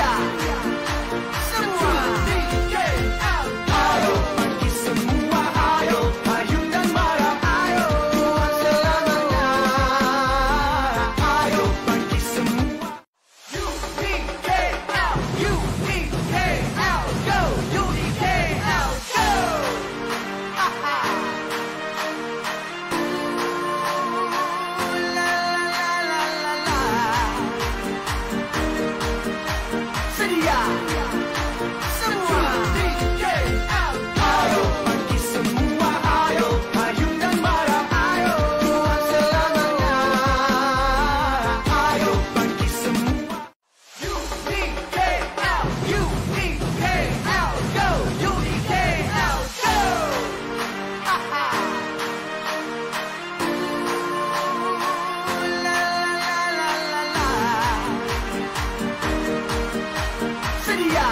Sedia semua DKL. Ayo pergi semua, ayo payung dan marah, ayo Tuhan selamanya. Ayo pergi semua. UDKL, UDKL, go UDKL, go. Haha. La la la la la. Sedia semua DKL. Ayo pergi semua, ayo payung dan marah, ayo Tuhan selamanya. Ayo pergi semua. UDKL, UDKL, go UDKL, go. Haha. La la la la la. Sedia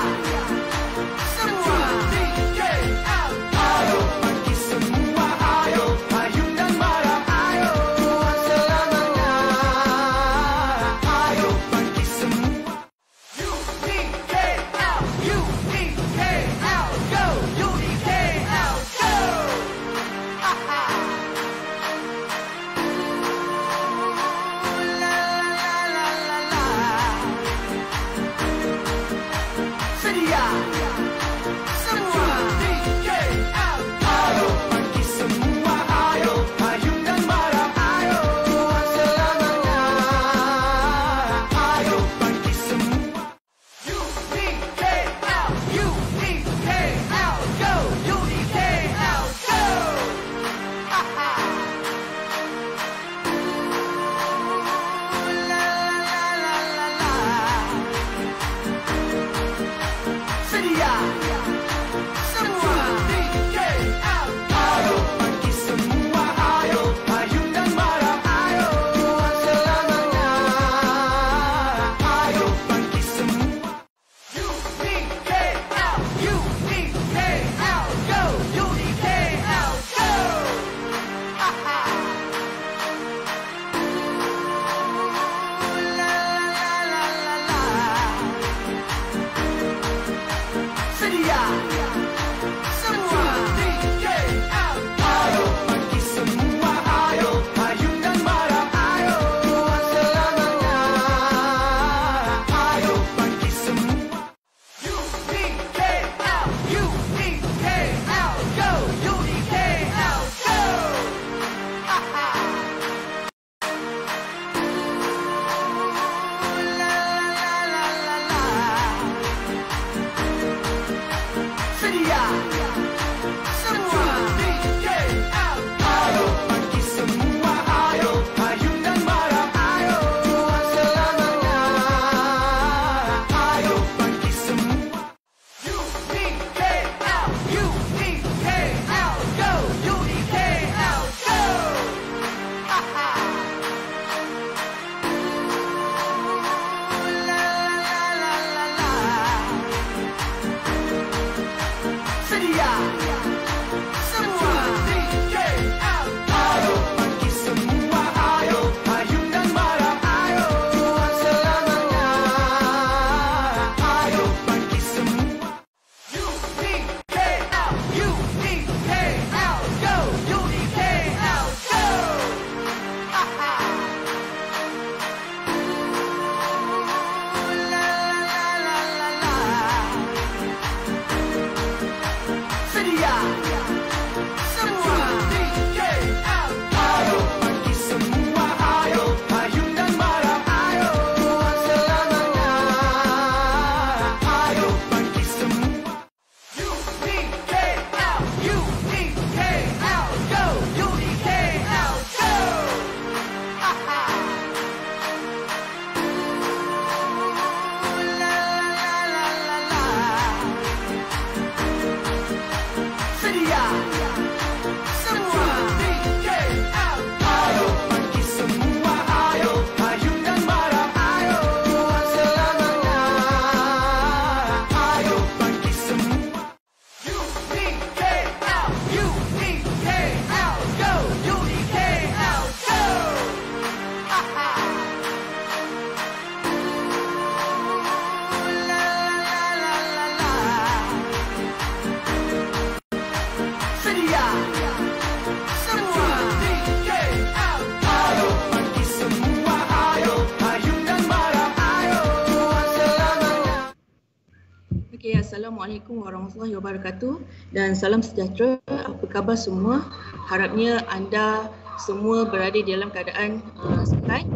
Okay, Assalamualaikum warahmatullahi wabarakatuh dan salam sejahtera. Apa khabar semua? Harapnya anda semua berada di dalam keadaan sihat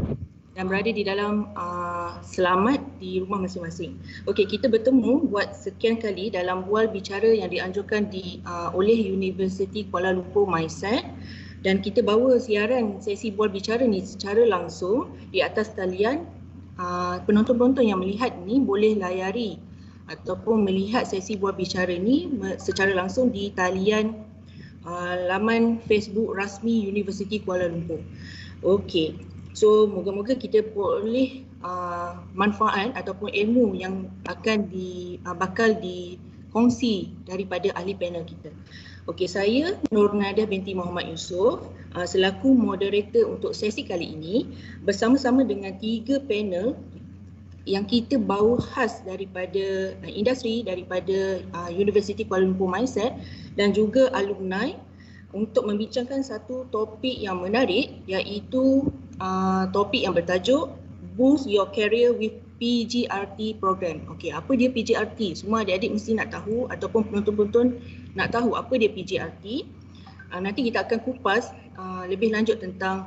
dan berada di dalam selamat di rumah masing-masing. Okey, kita bertemu buat sekian kali dalam bual bicara yang dianjurkan oleh Universiti Kuala Lumpur MySET, dan kita bawa siaran sesi bual bicara ni secara langsung di atas talian. Penonton-penonton yang melihat ni boleh layari ataupun melihat sesi bual bicara ni secara langsung di talian laman Facebook rasmi Universiti Kuala Lumpur. Okey. So moga-moga kita boleh manfaat ataupun ilmu yang akan bakal dikongsi daripada ahli panel kita. Okey, saya Nur Nadia binti Muhammad Yusof selaku moderator untuk sesi kali ini bersama-sama dengan 3 panel yang kita bawa khas daripada industri, daripada Universiti Kuala Lumpur MySET dan juga alumni untuk membincangkan satu topik yang menarik, iaitu topik yang bertajuk Boost Your Career with PGRT Program. Okey, apa dia PGRT? Semua adik-adik mesti nak tahu ataupun penonton-penonton nak tahu apa dia PGRT. Nanti kita akan kupas lebih lanjut tentang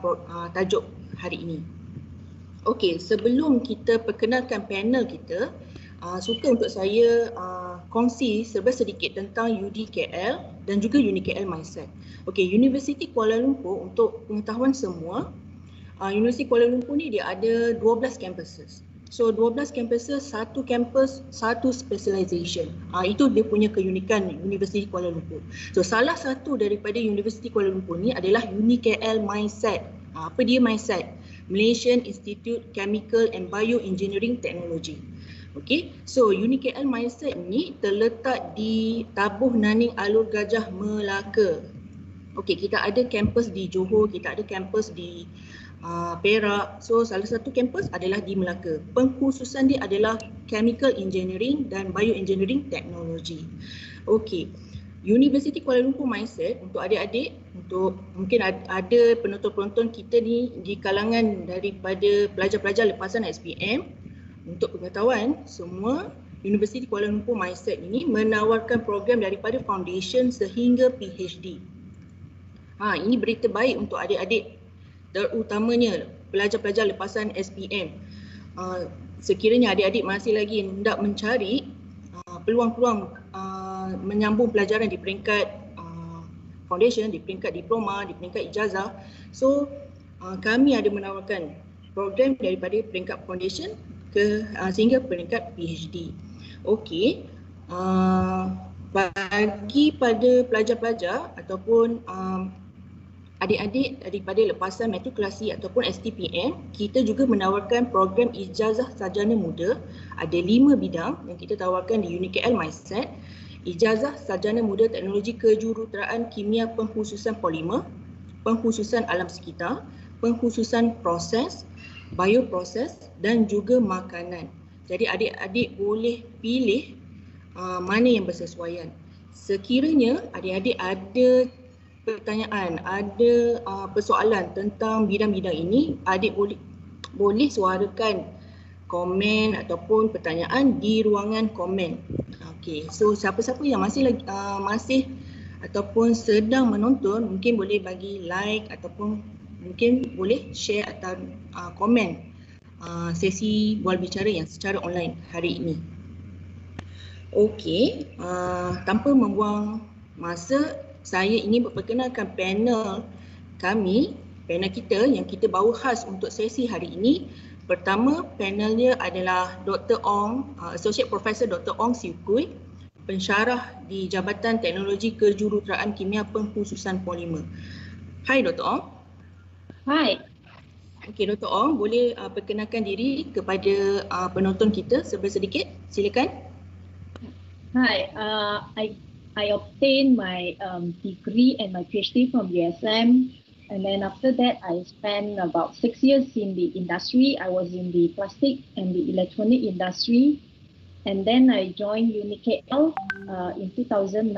tajuk hari ini. Okey, sebelum kita perkenalkan panel kita, suka untuk saya kongsi serba sedikit tentang UDKL dan juga UniKL MySET. Okey, Universiti Kuala Lumpur, untuk pengetahuan semua, Universiti Kuala Lumpur ni dia ada 12 campuses. So 12 campuses, satu campus, satu specialization. Itu dia punya keunikan Universiti Kuala Lumpur. So salah satu daripada Universiti Kuala Lumpur ni adalah UniKL MySET. Apa dia MySET? Malaysian Institute Chemical and Bioengineering Technology. Okey, so UniKL MySET ni terletak di Tabuh Naning Alur Gajah, Melaka. Okey, kita ada kampus di Johor, kita ada kampus di Perak. So salah satu kampus adalah di Melaka. Pengkhususan dia adalah Chemical Engineering dan Bioengineering Technology. Okey, Universiti Kuala Lumpur MySET, untuk adik-adik, untuk mungkin ada penonton-penonton kita ni di kalangan daripada pelajar-pelajar lepasan SPM, untuk pengetahuan semua, Universiti Kuala Lumpur MySET ini menawarkan program daripada foundation sehingga PhD. Ini berita baik untuk adik-adik, terutamanya pelajar-pelajar lepasan SPM. Sekiranya adik-adik masih lagi hendak mencari peluang-peluang menyambung pelajaran di peringkat foundation, di peringkat diploma, di peringkat ijazah, so kami ada menawarkan program daripada peringkat foundation sehingga peringkat PhD. Okey, bagi pada pelajar-pelajar ataupun adik-adik daripada lepasan matrikulasi ataupun STPM, kita juga menawarkan program ijazah sarjana muda. Ada 5 bidang yang kita tawarkan di UniKL MySET. Ijazah sarjana muda teknologi kejuruteraan kimia pengkhususan polimer, pengkhususan alam sekitar, pengkhususan proses, bioproses dan juga makanan. Jadi adik-adik boleh pilih mana yang bersesuaian. Sekiranya adik-adik ada pertanyaan, ada persoalan tentang bidang-bidang ini, adik boleh suarakan komen ataupun pertanyaan di ruangan komen. Okey, so siapa-siapa yang masih ataupun sedang menonton, mungkin boleh bagi like ataupun mungkin boleh share atau komen sesi bual bicara yang secara online hari ini. Okey, tanpa membuang masa, saya ingin memperkenalkan panel kami, panel kita yang kita bawa khas untuk sesi hari ini. Pertama, panelnya adalah Dr. Ong, Associate Professor Dr. Ong Siu Kui, pensyarah di Jabatan Teknologi Kejuruteraan Kimia Pengkhususan Polimer. Hai Dr. Ong. Hai. Okey, Dr. Ong, boleh perkenalkan diri kepada penonton kita sedikit? Silakan. Hi, I obtained my degree and my PhD from USM, and then after that I spent about 6 years in the industry. I was in the plastic and the electronic industry, and then I joined UniKL in 2009.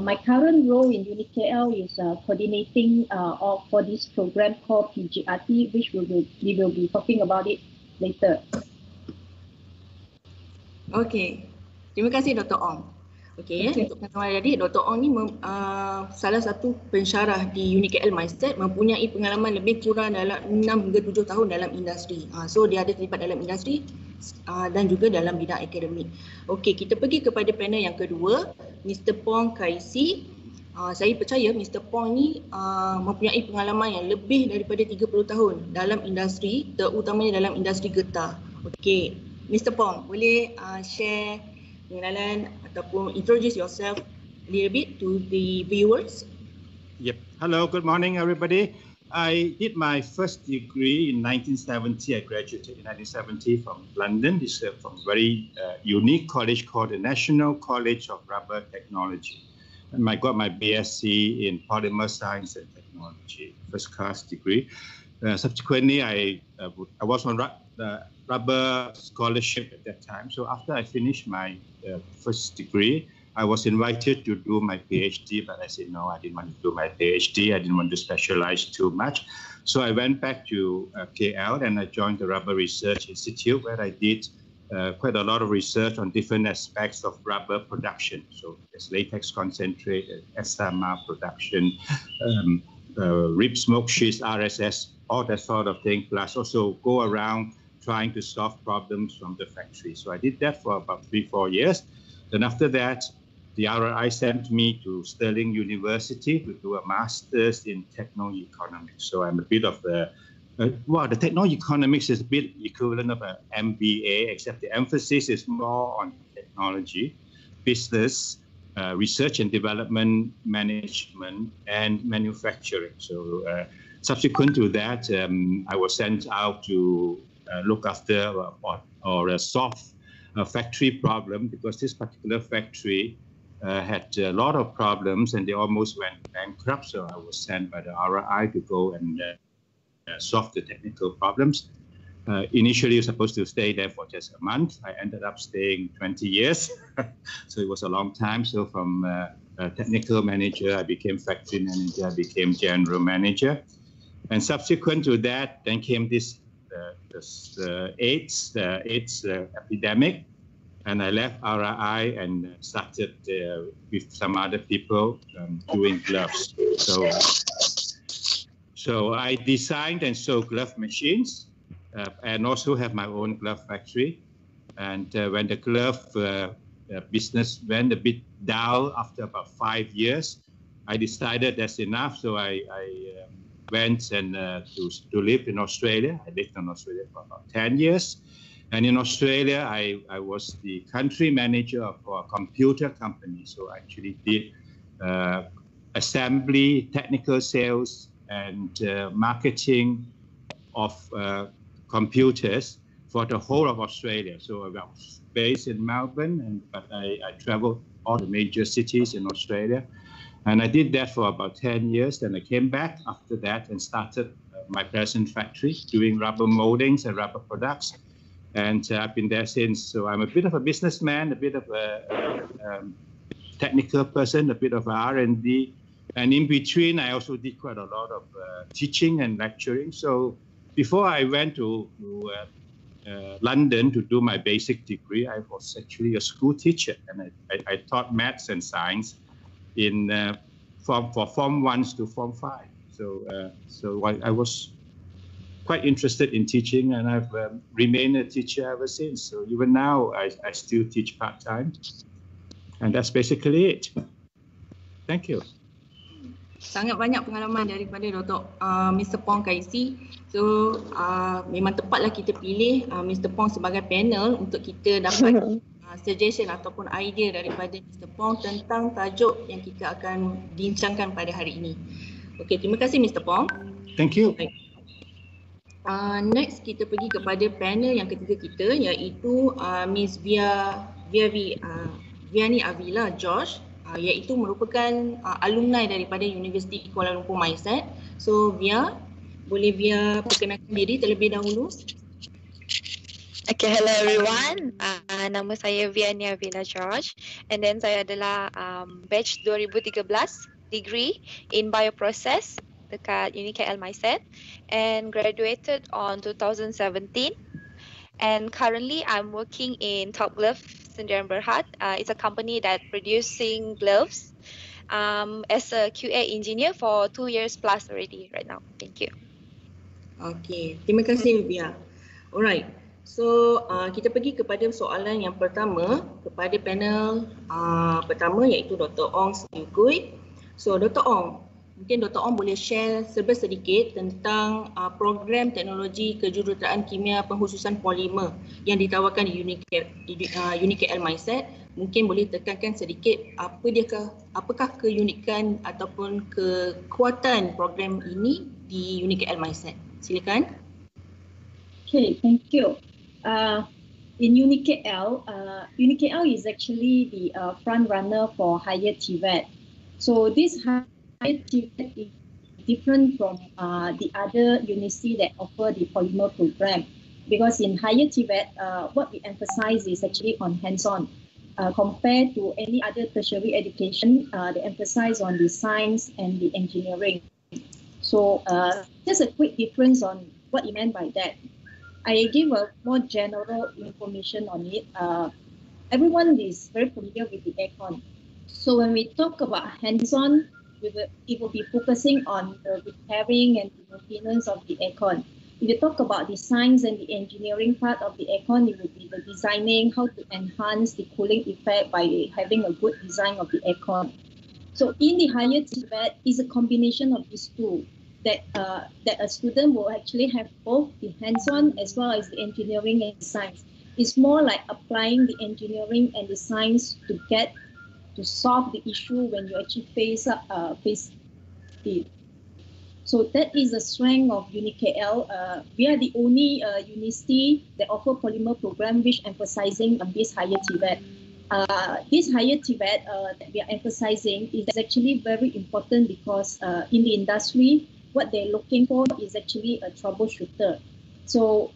My current role in UniKL is coordinating for this program called PGRT, which we will be talking about it later. Okay. Terima kasih Dr. Ong. Okey, untuk pengetahuan adik, Dr. Ong ni salah satu pensyarah di UniKL Mindset, mempunyai pengalaman lebih kurang dalam 6 hingga 7 tahun dalam industri. So dia ada terlibat dalam industri dan juga dalam bidang akademik. Okey, kita pergi kepada panel yang kedua, Mr. Pong Kaisi. Saya percaya Mr. Pong ni mempunyai pengalaman yang lebih daripada 30 tahun dalam industri, terutamanya dalam industri getah. Okey, Mr. Pong, boleh share pengenalan ataupun introduce yourself a little bit to the viewers? Yep. Hello, good morning, everybody. I did my first degree in 1970. I graduated in 1970 from London. This is from a very unique college called the National College of Rubber Technology. And I got my BSc in Polymer Science and Technology, first class degree. Subsequently, I was on rubber scholarship at that time. So after I finished my first degree, I was invited to do my PhD, but I said no, I didn't want to do my PhD. I didn't want to specialize too much. So I went back to KL and I joined the Rubber Research Institute, where I did quite a lot of research on different aspects of rubber production. So there's latex concentrate, SMR production, rib smoke sheets, RSS, all that sort of thing, plus also go around trying to solve problems from the factory. So I did that for about 3-4 years. Then after that, the RRI sent me to Stirling University to do a master's in techno-economics. So I'm a bit of the techno-economics is a bit equivalent of an MBA, except the emphasis is more on technology, business, research and development, management, and manufacturing. So subsequent to that, I was sent out to look after or solve a factory problem, because this particular factory had a lot of problems and they almost went bankrupt. So I was sent by the RRI to go and solve the technical problems. Initially, I was supposed to stay there for just a month. I ended up staying 20 years. So it was a long time. So from technical manager, I became factory manager, I became general manager. And subsequent to that, then came this AIDS epidemic, and I left RRI and started with some other people doing gloves. So I designed and sold glove machines, and also have my own glove factory. And when the glove business went a bit down after about 5 years, I decided that's enough. So I went and to live in Australia. I lived in Australia for about 10 years. And in Australia, I was the country manager for a computer company. So I actually did assembly, technical sales, and marketing of computers for the whole of Australia. So I was based in Melbourne, but I traveled all the major cities in Australia. And I did that for about 10 years. Then I came back after that and started my present factory doing rubber moldings and rubber products. And I've been there since. So I'm a bit of a businessman, a bit of a technical person, a bit of R&D. And in between, I also did quite a lot of teaching and lecturing. So before I went to London to do my basic degree, I was actually a school teacher. And I taught maths and science for Form 1s to Form 5. So I was quite interested in teaching, and I've remained a teacher ever since. So even now, I still teach part-time. And that's basically it. Thank you. Sangat banyak pengalaman daripada Mr. Pong Kaisi. So memang tepatlah kita pilih Mr. Pong sebagai panel untuk kita dapat suggestion ataupun idea daripada Mr. Pong tentang tajuk yang kita akan bincangkan pada hari ini. Okey, terima kasih Mr. Pong. Thank you. Next kita pergi kepada panel yang ketiga kita, iaitu Miss Viani Avila George, iaitu merupakan alumni daripada Universiti Kuala Lumpur Mindset. So boleh perkenalkan diri terlebih dahulu. Okay, hello everyone. Nama saya Viani Avila George, and then saya adalah batch 2013 degree in bioprocess dekat UniKL Mindset, and graduated on 2017. And currently I'm working in Top Glove Sdn Bhd. It's a company that producing gloves. As a QA engineer for 2 years plus already right now. Thank you. Okey, terima kasih Via. Alright. So kita pergi kepada soalan yang pertama kepada panel pertama iaitu Dr. Ong Swee Kui. So Dr. Ong, mungkin Dr. Ong boleh share sedikit tentang program teknologi kejuruteraan kimia pengkhususan polimer yang ditawarkan di UniKL Mindset. Mungkin boleh tekankan sedikit apakah keunikan ataupun kekuatan program ini di UniKL Mindset. Silakan. Okay, thank you. In UniKL, UniKL is actually the front runner for higher TVET. So this higher TVET is different from the other university that offer the polymer program, because in higher TVET, what we emphasize is actually on hands-on. Compared to any other tertiary education, they emphasize on the science and the engineering. So just a quick difference on what you meant by that. I give a more general information on it. Everyone is very familiar with the aircon. So when we talk about hands-on, it will be focusing on the repairing and the maintenance of the aircon. If you talk about the science and the engineering part of the aircon, it will be the designing, how to enhance the cooling effect by having a good design of the aircon. So in the higher TVET is a combination of these two, that a student will actually have both the hands-on as well as the engineering and science. It's more like applying the engineering and the science to solve the issue when you actually face it. So that is the strength of UniKL. We are the only university that offer polymer program which emphasizing on this higher TVET. This higher TVET that we are emphasizing is actually very important because in the industry, what they're looking for is actually a troubleshooter. So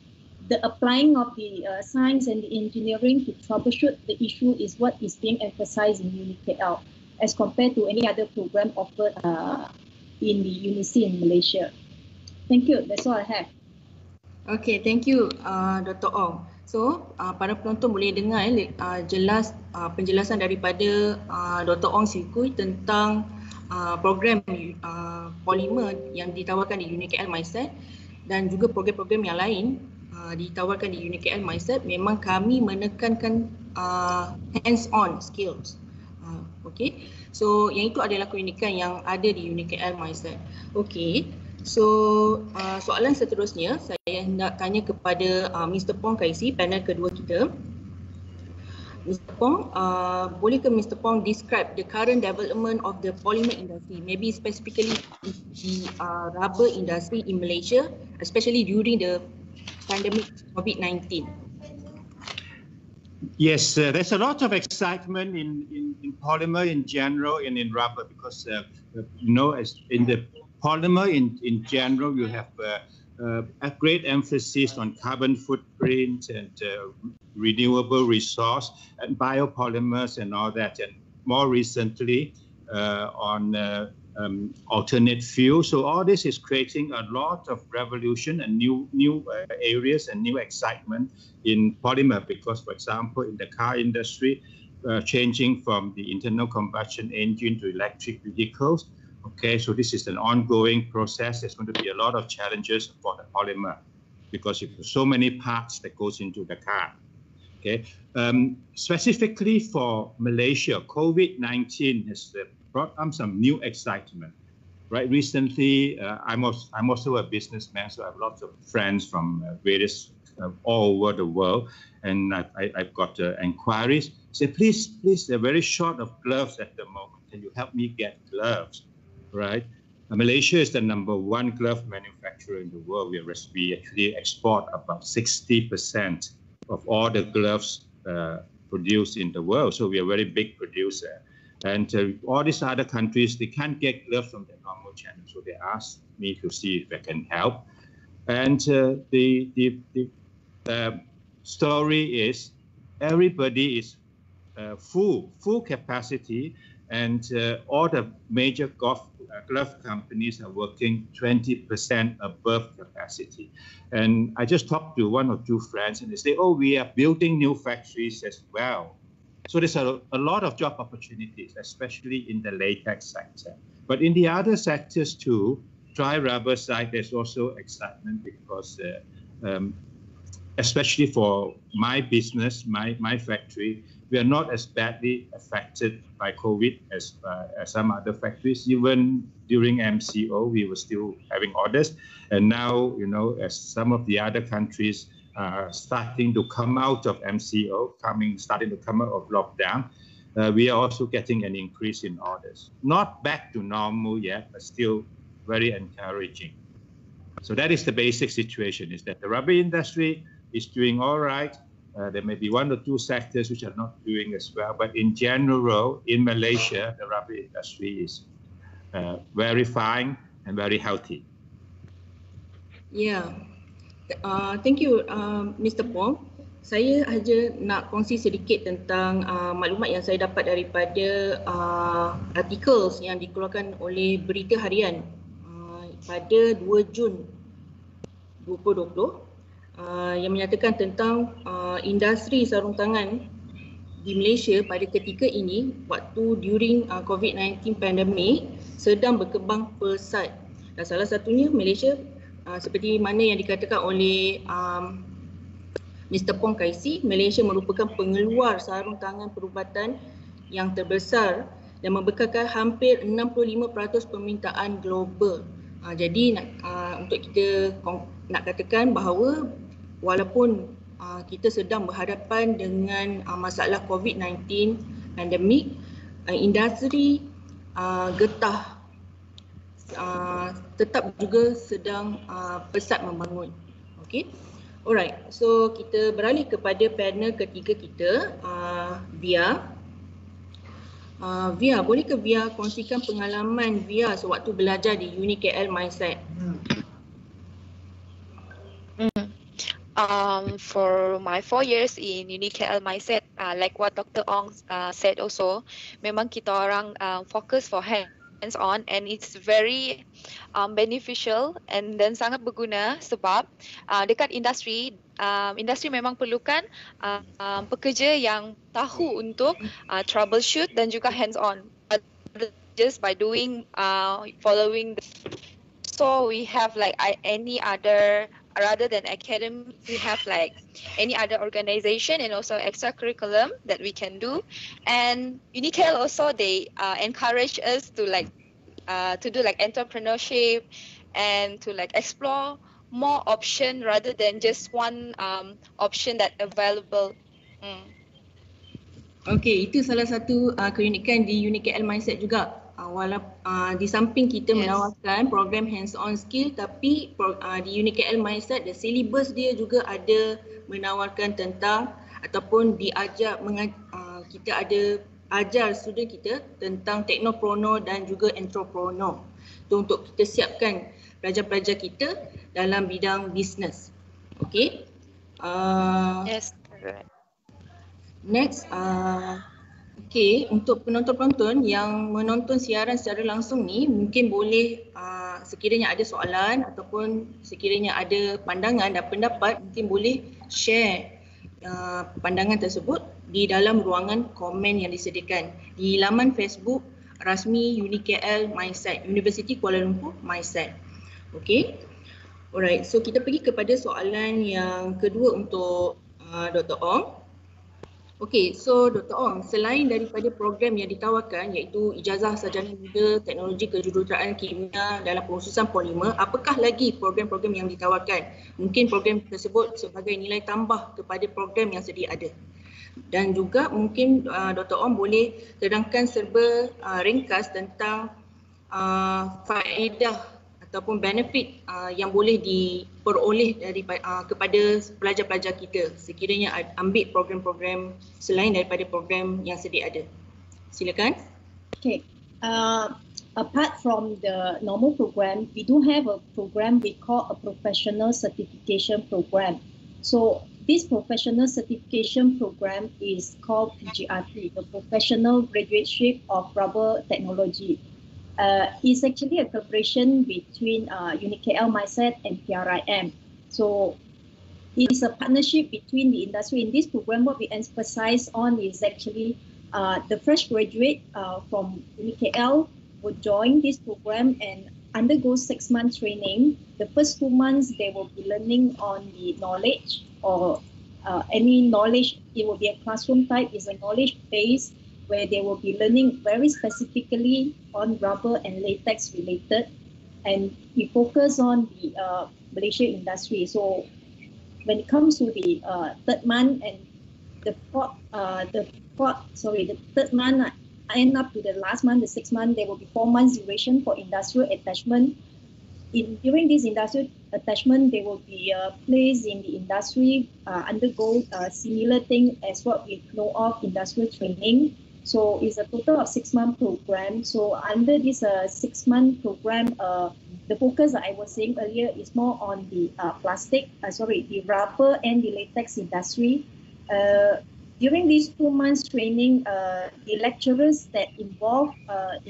the applying of the science and the engineering to troubleshoot the issue is what is being emphasized in UniKL as compared to any other program offered in the university in Malaysia. Thank you. That's all I have. Okay, thank you Dr. Ong. So para penonton boleh dengar jelas penjelasan daripada Dr. Ong Swee Kui tentang program polimer yang ditawarkan di UniKL Mindset dan juga program-program yang lain ditawarkan di UniKL Mindset. Memang kami menekankan hands-on skills. Okay, so yang itu adalah keunikan yang ada di UniKL Mindset. Okay, so soalan seterusnya saya hendak tanya kepada Mr. Pong Kaisi, panel kedua kita. Mr. Pong, bolehkah Mr. Pong describe the current development of the polymer industry, maybe specifically the rubber industry in Malaysia, especially during the pandemic COVID-19? Yes, there's a lot of excitement in polymer in general and in rubber because, as in the polymer in general, you have a great emphasis on carbon footprint and renewable resource and biopolymers and all that, and more recently on alternate fuel. So all this is creating a lot of revolution and new areas and new excitement in polymer because, for example, in the car industry, changing from the internal combustion engine to electric vehicles. Okay, so this is an ongoing process. There's going to be a lot of challenges for the polymer because there's so many parts that goes into the car. Okay, specifically for Malaysia, COVID-19 has brought some new excitement. Right, recently I'm also a businessman, so I have lots of friends from various all over the world, and I've got inquiries. Say, please, they're very short of gloves at the moment. Can you help me get gloves? Right, Malaysia is the #1 glove manufacturer in the world. We actually export about 60% of all the gloves produced in the world. So we are a very big producer. And all these other countries, they can't get gloves from the normal channel. So they asked me to see if I can help. And the story is everybody is full capacity, and all the major glove companies are working 20% above capacity. And I just talked to one or two friends, and they say, "Oh, we are building new factories as well." So there's a lot of job opportunities, especially in the latex sector. But in the other sectors too, dry rubber side, there's also excitement because especially for my business, my factory, we are not as badly affected by COVID as some other factories. Even during MCO, we were still having orders. And now, as some of the other countries are starting to come out of MCO, starting to come out of lockdown, we are also getting an increase in orders. Not back to normal yet, but still very encouraging. So that is the basic situation, is that the rubber industry is doing all right. There may be one or two sectors which are not doing as well, but in general, in Malaysia, the rubber industry is very fine and very healthy. Yeah. Thank you, Mr. Pong. Saya hanya nak kongsi sedikit tentang maklumat yang saya dapat daripada articles yang dikeluarkan oleh Berita Harian pada 2 Jun 2020 yang menyatakan tentang industri sarung tangan di Malaysia pada ketika ini, waktu during COVID-19 pandemic, sedang berkembang pesat. Dan salah satunya Malaysia, seperti mana yang dikatakan oleh Mr. Pong Kaisi, Malaysia merupakan pengeluar sarung tangan perubatan yang terbesar dan membekalkan hampir 65% permintaan global. Jadi untuk kita nak katakan bahawa walaupun kita sedang berhadapan dengan masalah COVID-19 pandemik, industri getah tetap juga sedang pesat membangun. Okay. Alright, so kita beralih kepada panel ketiga kita, Via. Via, boleh ke Via kongsikan pengalaman Via sewaktu belajar di UniKL Mindset? For my 4 years in UniKL Mindset, like what Dr. Ong said also, memang kita orang fokus for hands-on and it's very beneficial and then sangat berguna sebab dekat industri memang perlukan pekerja yang tahu untuk troubleshoot dan juga hands-on, just by doing following so we have like any other, rather than academy, we have like any other organization and also extra curriculum that we can do. And UniKL also, they encourage us to do like entrepreneurship and to like explore more option rather than just one option that available. Okay, itu salah satu keunikan di UniKL Mindset juga. Di samping kita menawarkan program hands-on skill, tapi di UniKL Mindset, the syllabus dia juga ada menawarkan tentang ataupun diajar, kita ada ajar student kita tentang teknoprono dan juga entrepreneurship untuk kita siapkan pelajar-pelajar kita dalam bidang bisnes. Okay. Yes, correct. Next, okay, untuk penonton-penonton yang menonton siaran secara langsung ni, mungkin boleh sekiranya ada soalan ataupun sekiranya ada pandangan dan pendapat, mungkin boleh share pandangan tersebut di dalam ruangan komen yang disediakan di laman Facebook rasmi UniKL Mindset, Universiti Kuala Lumpur Mindset. Okay. Alright, so kita pergi kepada soalan yang kedua untuk Dr. Ong. Okay, so Dr. Ong, selain daripada program yang ditawarkan iaitu Ijazah Sarjana Muda Teknologi Kejuruteraan Kimia dalam Pengurusan Polimer, apakah lagi program-program yang ditawarkan? Mungkin program tersebut sebagai nilai tambah kepada program yang sedia ada. Dan juga mungkin Dr. Ong boleh terangkan serba ringkas tentang faedah ataupun benefit yang boleh diperoleh kepada pelajar-pelajar kita sekiranya ambil program-program selain daripada program yang sedia ada. Silakan. Okay. Apart from the normal program, we do have a program we call a professional certification program. So this professional certification program is called PGRT, the Professional Graduateship of Rubber Technology. It's actually a collaboration between UniKL Mindset and PRIM. So It's a partnership between the industry. In this program, what we emphasize on is actually the fresh graduate from UniKL would join this program and undergo 6-month training. The first 2 months, they will be learning on the knowledge or any knowledge. It will be a classroom type, is a knowledge base where they will be learning very specifically on rubber and latex related. And we focus on the Malaysia industry. So when it comes to the third month and the third month end up to the last month, the 6th month, there will be 4 months duration for industrial attachment. During this industrial attachment, they will be placed in the industry, undergo a similar thing as what we know of industrial training. So it's a total of 6-month program. So under this 6-month program, the focus that I was saying earlier is more on the the rubber and the latex industry. During these 2 months training, the lecturers that involved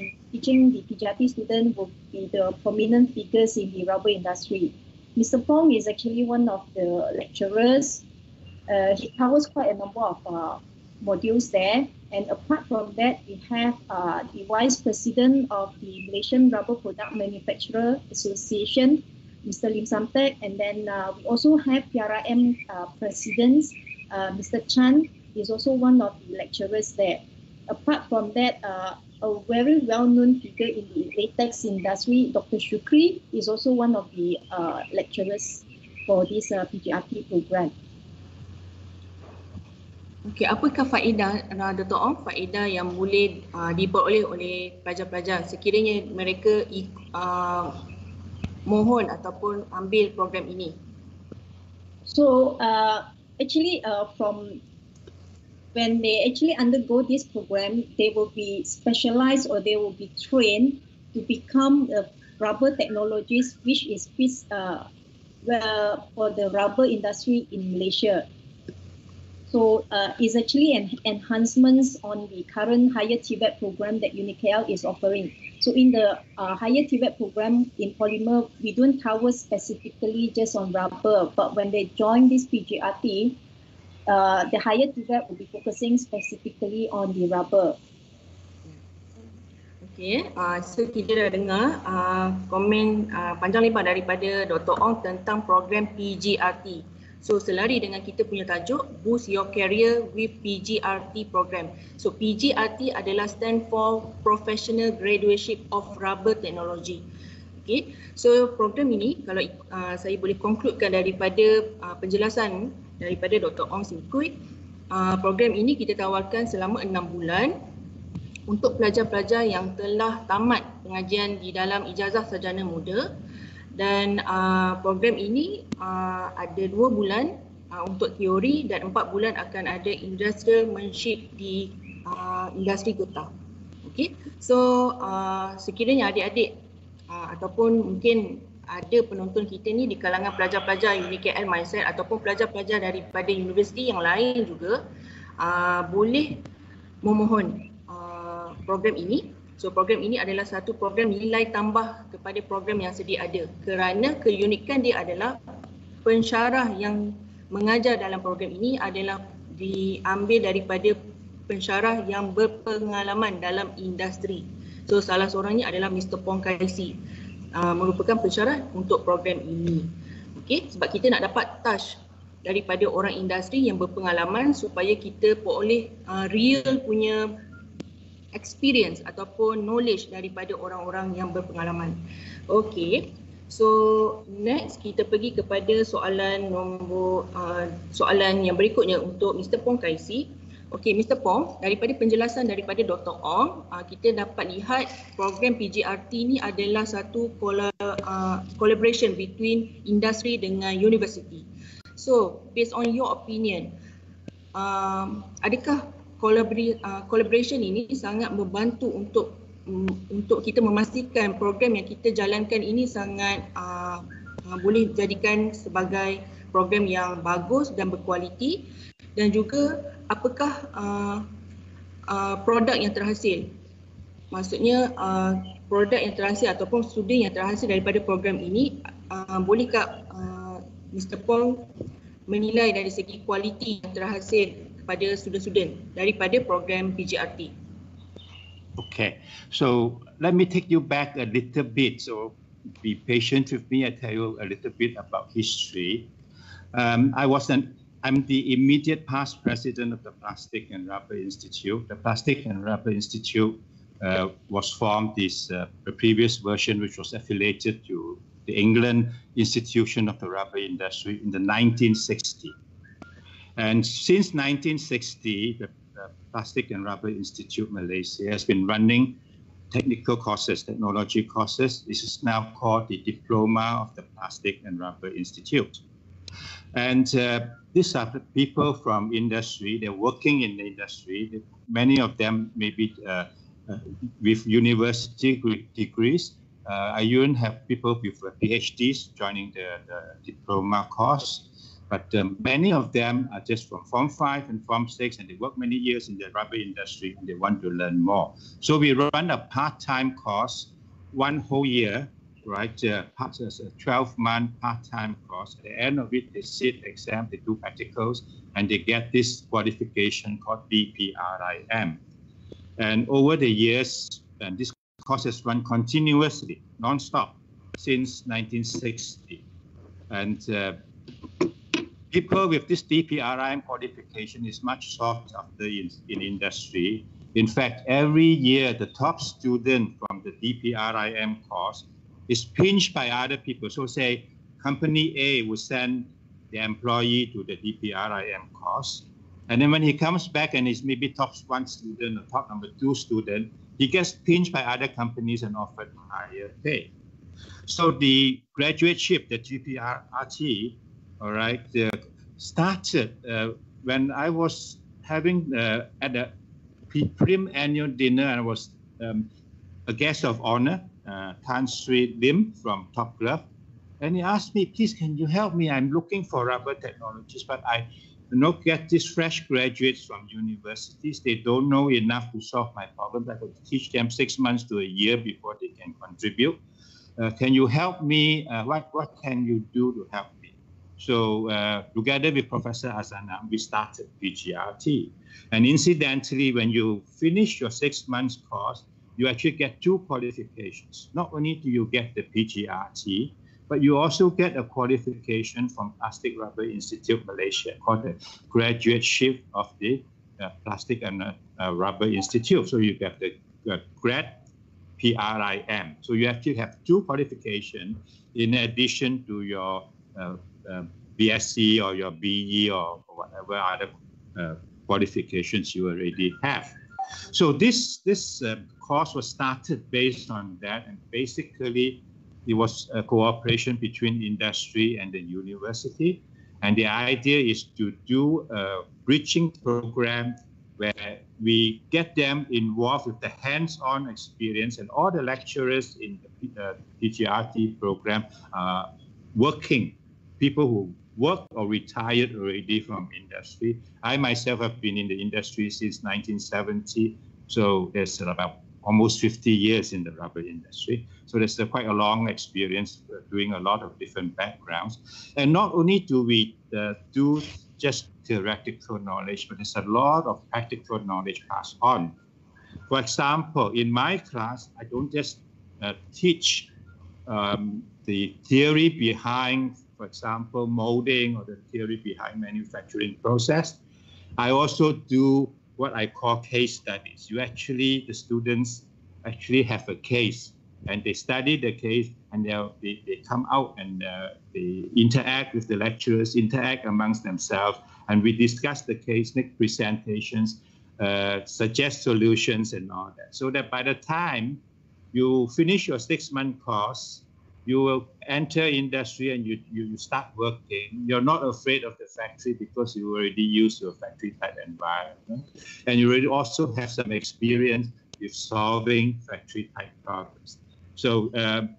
in teaching the PGRT students will be the prominent figures in the rubber industry. Mr. Pong is actually one of the lecturers. He covers quite a number of modules there. And apart from that, we have the Vice President of the Malaysian Rubber Product Manufacturer Association, Mr. Lim Samtek. And then we also have PRM President, Mr. Chan, is also one of the lecturers there. Apart from that, a very well-known figure in the latex industry, Dr. Shukri, is also one of the lecturers for this PGRT program. Okey, apakah faedah Dr. Ong, faedah yang boleh diperoleh oleh pelajar-pelajar sekiranya mereka mohon ataupun ambil program ini? So actually from when they actually undergo this program, they will be specialized or they will be trained to become a rubber technologist, which is for the rubber industry in Malaysia. So it's actually an enhancements on the current higher TVET program that UniKL is offering. So in the higher TVET program in polymer, we don't cover specifically just on rubber, but when they join this PGRT, the higher TVET will be focusing specifically on the rubber. Okey, so kita dah dengar komen panjang lebar daripada Dr. Ong tentang program PGRT. So selari dengan kita punya tajuk Boost Your Career with PGRT Program. So PGRT adalah stand for Professional Graduate of Rubber Technology. Okay, so program ini kalau saya boleh concludekan daripada penjelasan daripada Dr. Ong Simkut, program ini kita tawarkan selama 6 bulan untuk pelajar-pelajar yang telah tamat pengajian di dalam ijazah sarjana muda. Dan program ini ada 2 bulan untuk teori dan 4 bulan akan ada industrialmanship di industri getah. Okay, so sekiranya adik-adik ataupun mungkin ada penonton kita ni di kalangan pelajar-pelajar UniKL Mindset ataupun pelajar-pelajar daripada universiti yang lain juga boleh memohon program ini. So program ini adalah satu program nilai tambah kepada program yang sedia ada kerana keunikan dia adalah pensyarah yang mengajar dalam program ini adalah diambil daripada pensyarah yang berpengalaman dalam industri. So salah seorangnya adalah Mr. Pong Kaisi, merupakan pensyarah untuk program ini. Okey, sebab kita nak dapat touch daripada orang industri yang berpengalaman supaya kita boleh real punya experience ataupun knowledge daripada orang-orang yang berpengalaman. Okey, so next kita pergi kepada soalan nombor soalan yang berikutnya untuk Mr. Pong Kaisi. Okey, Mr. Pong, daripada penjelasan daripada Dr. Ong, kita dapat lihat program PGRT ini adalah satu collaboration between industry dengan university. So, based on your opinion, adakah collaboration ini sangat membantu untuk kita memastikan program yang kita jalankan ini sangat boleh dijadikan sebagai program yang bagus dan berkualiti, dan juga apakah produk yang terhasil, maksudnya produk yang terhasil ataupun studi yang terhasil daripada program ini, bolehkah Mr. Pong menilai dari segi kualiti yang terhasil kepada student-student daripada program PGRT. Okay, so let me take you back a little bit. So be patient with me. I tell you a little bit about history. I'm the immediate past president of the Plastic and Rubber Institute. The Plastic and Rubber Institute was formed, the previous version, which was affiliated to the England Institution of the Rubber Industry in the 1960s. And since 1960, the Plastic and Rubber Institute Malaysia has been running technical courses, technology courses. This is now called the Diploma of the Plastic and Rubber Institute. And these are the people from industry. They're working in the industry. Many of them maybe with university degrees. I even have people with PhDs joining the diploma course. But many of them are just from Form 5 and Form 6, and they work many years in the rubber industry, and they want to learn more. So we run a part-time course, 1 whole year, right? A 12-month part-time course. At the end of it, they sit exam, they do practicals, and they get this qualification called DPRIM. And over the years, and this course has run continuously, non-stop, since 1960. And people with this DPRIM qualification is much sought after in industry. In fact, every year, the top student from the DPRIM course is pinched by other people. So say company A will send the employee to the DPRIM course. And then when he comes back and is maybe top 1 student or top number 2 student, he gets pinched by other companies and offered higher pay. So the graduateship, the GPRT, all right, started when I was having at a prim annual dinner, and I was a guest of honor, Tan Sri Lim from Top Glove, and he asked me, please, can you help me? I'm looking for rubber technologies, but I get these fresh graduates from universities. They don't know enough to solve my problems. I could teach them 6 months to a year before they can contribute. Can you help me? What can you do to help me? So together with Professor Azana, we started PGRT. And incidentally, when you finish your 6 months course, you actually get 2 qualifications. Not only do you get the PGRT, but you also get a qualification from Plastic Rubber Institute Malaysia called the Graduateship of the Plastic and Rubber Institute. So you get the grad PRIM. So you actually have 2 qualifications in addition to your BSc or your BE or whatever other qualifications you already have. So this course was started based on that, and basically it was a cooperation between industry and the university. And the idea is to do a bridging program where we get them involved with the hands-on experience, and all the lecturers in the PGRT program are working, people who work or retired already from industry. I myself have been in the industry since 1970, so there's about almost 50 years in the rubber industry. So there's quite a long experience doing a lot of different backgrounds. And not only do we do just theoretical knowledge, but there's a lot of practical knowledge passed on. For example, in my class, I don't just teach the theory behind, for example, molding, or the theory behind manufacturing process. I also do what I call case studies. The students actually have a case, and they study the case, and they come out and they interact with the lecturers, interact amongst themselves, and we discuss the case, make presentations, suggest solutions and all that. So that by the time you finish your 6-month course, you will enter industry and you start working. You're not afraid of the factory because you already used to a factory type environment. And you already also have some experience with solving factory type problems. So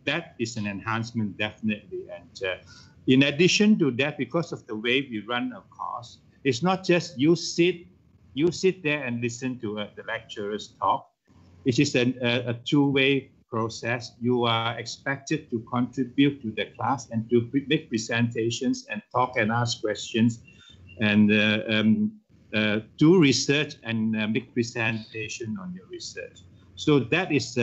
that is an enhancement, definitely. And in addition to that, because of the way we run a course, it's not just you sit there and listen to the lecturers talk. It is a two-way process, you are expected to contribute to the class and to make presentations and talk and ask questions and do research and make presentation on your research. So that is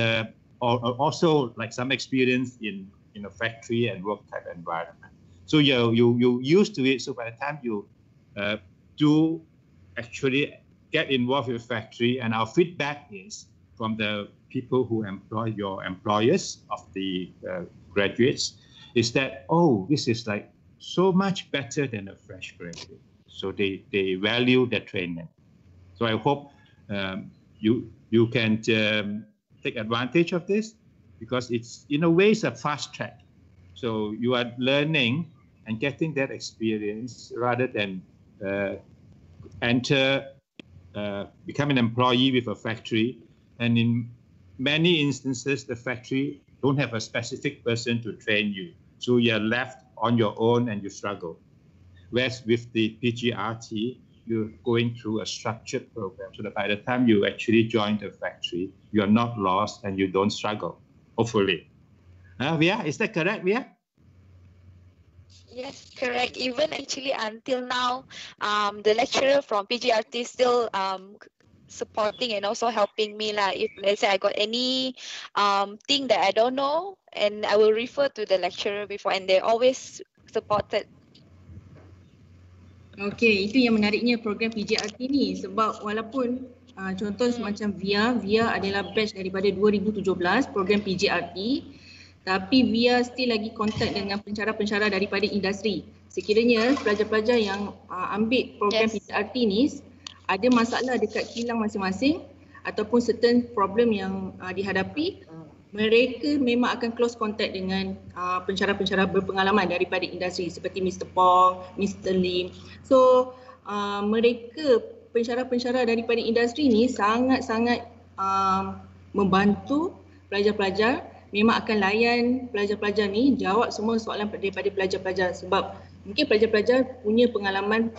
also like some experience in a factory and work type environment. So you used to it. So by the time you do actually get involved with factory, and our feedback is from the people who employ your employers of the graduates, is that, oh, this is like so much better than a fresh graduate. So they value the training. So I hope you can take advantage of this, because it's in a way it's a fast track. So you are learning and getting that experience rather than become an employee with a factory. And in many instances, the factory don't have a specific person to train you. So you're left on your own and you struggle. Whereas with the PGRT, you're going through a structured program so that by the time you actually join the factory, you're not lost and you don't struggle, hopefully. Via, is that correct, Via? Yes, correct. Even actually until now, the lecturer from PGRT still supporting and also helping me. Like if let's say I got any thing that I don't know, and I will refer to the lecturer before, and they always supported. Okey, itu yang menariknya program PGRT ni, sebab walaupun contoh semacam VIA adalah batch daripada 2017 program PGRT, tapi VIA still lagi kontak dengan pensyarah-pensyarah daripada industri. Sekiranya pelajar-pelajar yang ambil program PGRT ni ada masalah dekat kilang masing-masing ataupun certain problem yang dihadapi, mereka memang akan close contact dengan pensyarah-pensyarah berpengalaman daripada industri seperti Mr. Pong, Mr. Lim. So mereka pensyarah-pensyarah daripada industri ni sangat-sangat membantu pelajar-pelajar. Memang akan layan pelajar-pelajar ni, jawab semua soalan daripada pelajar-pelajar, sebab mungkin pelajar-pelajar punya pengalaman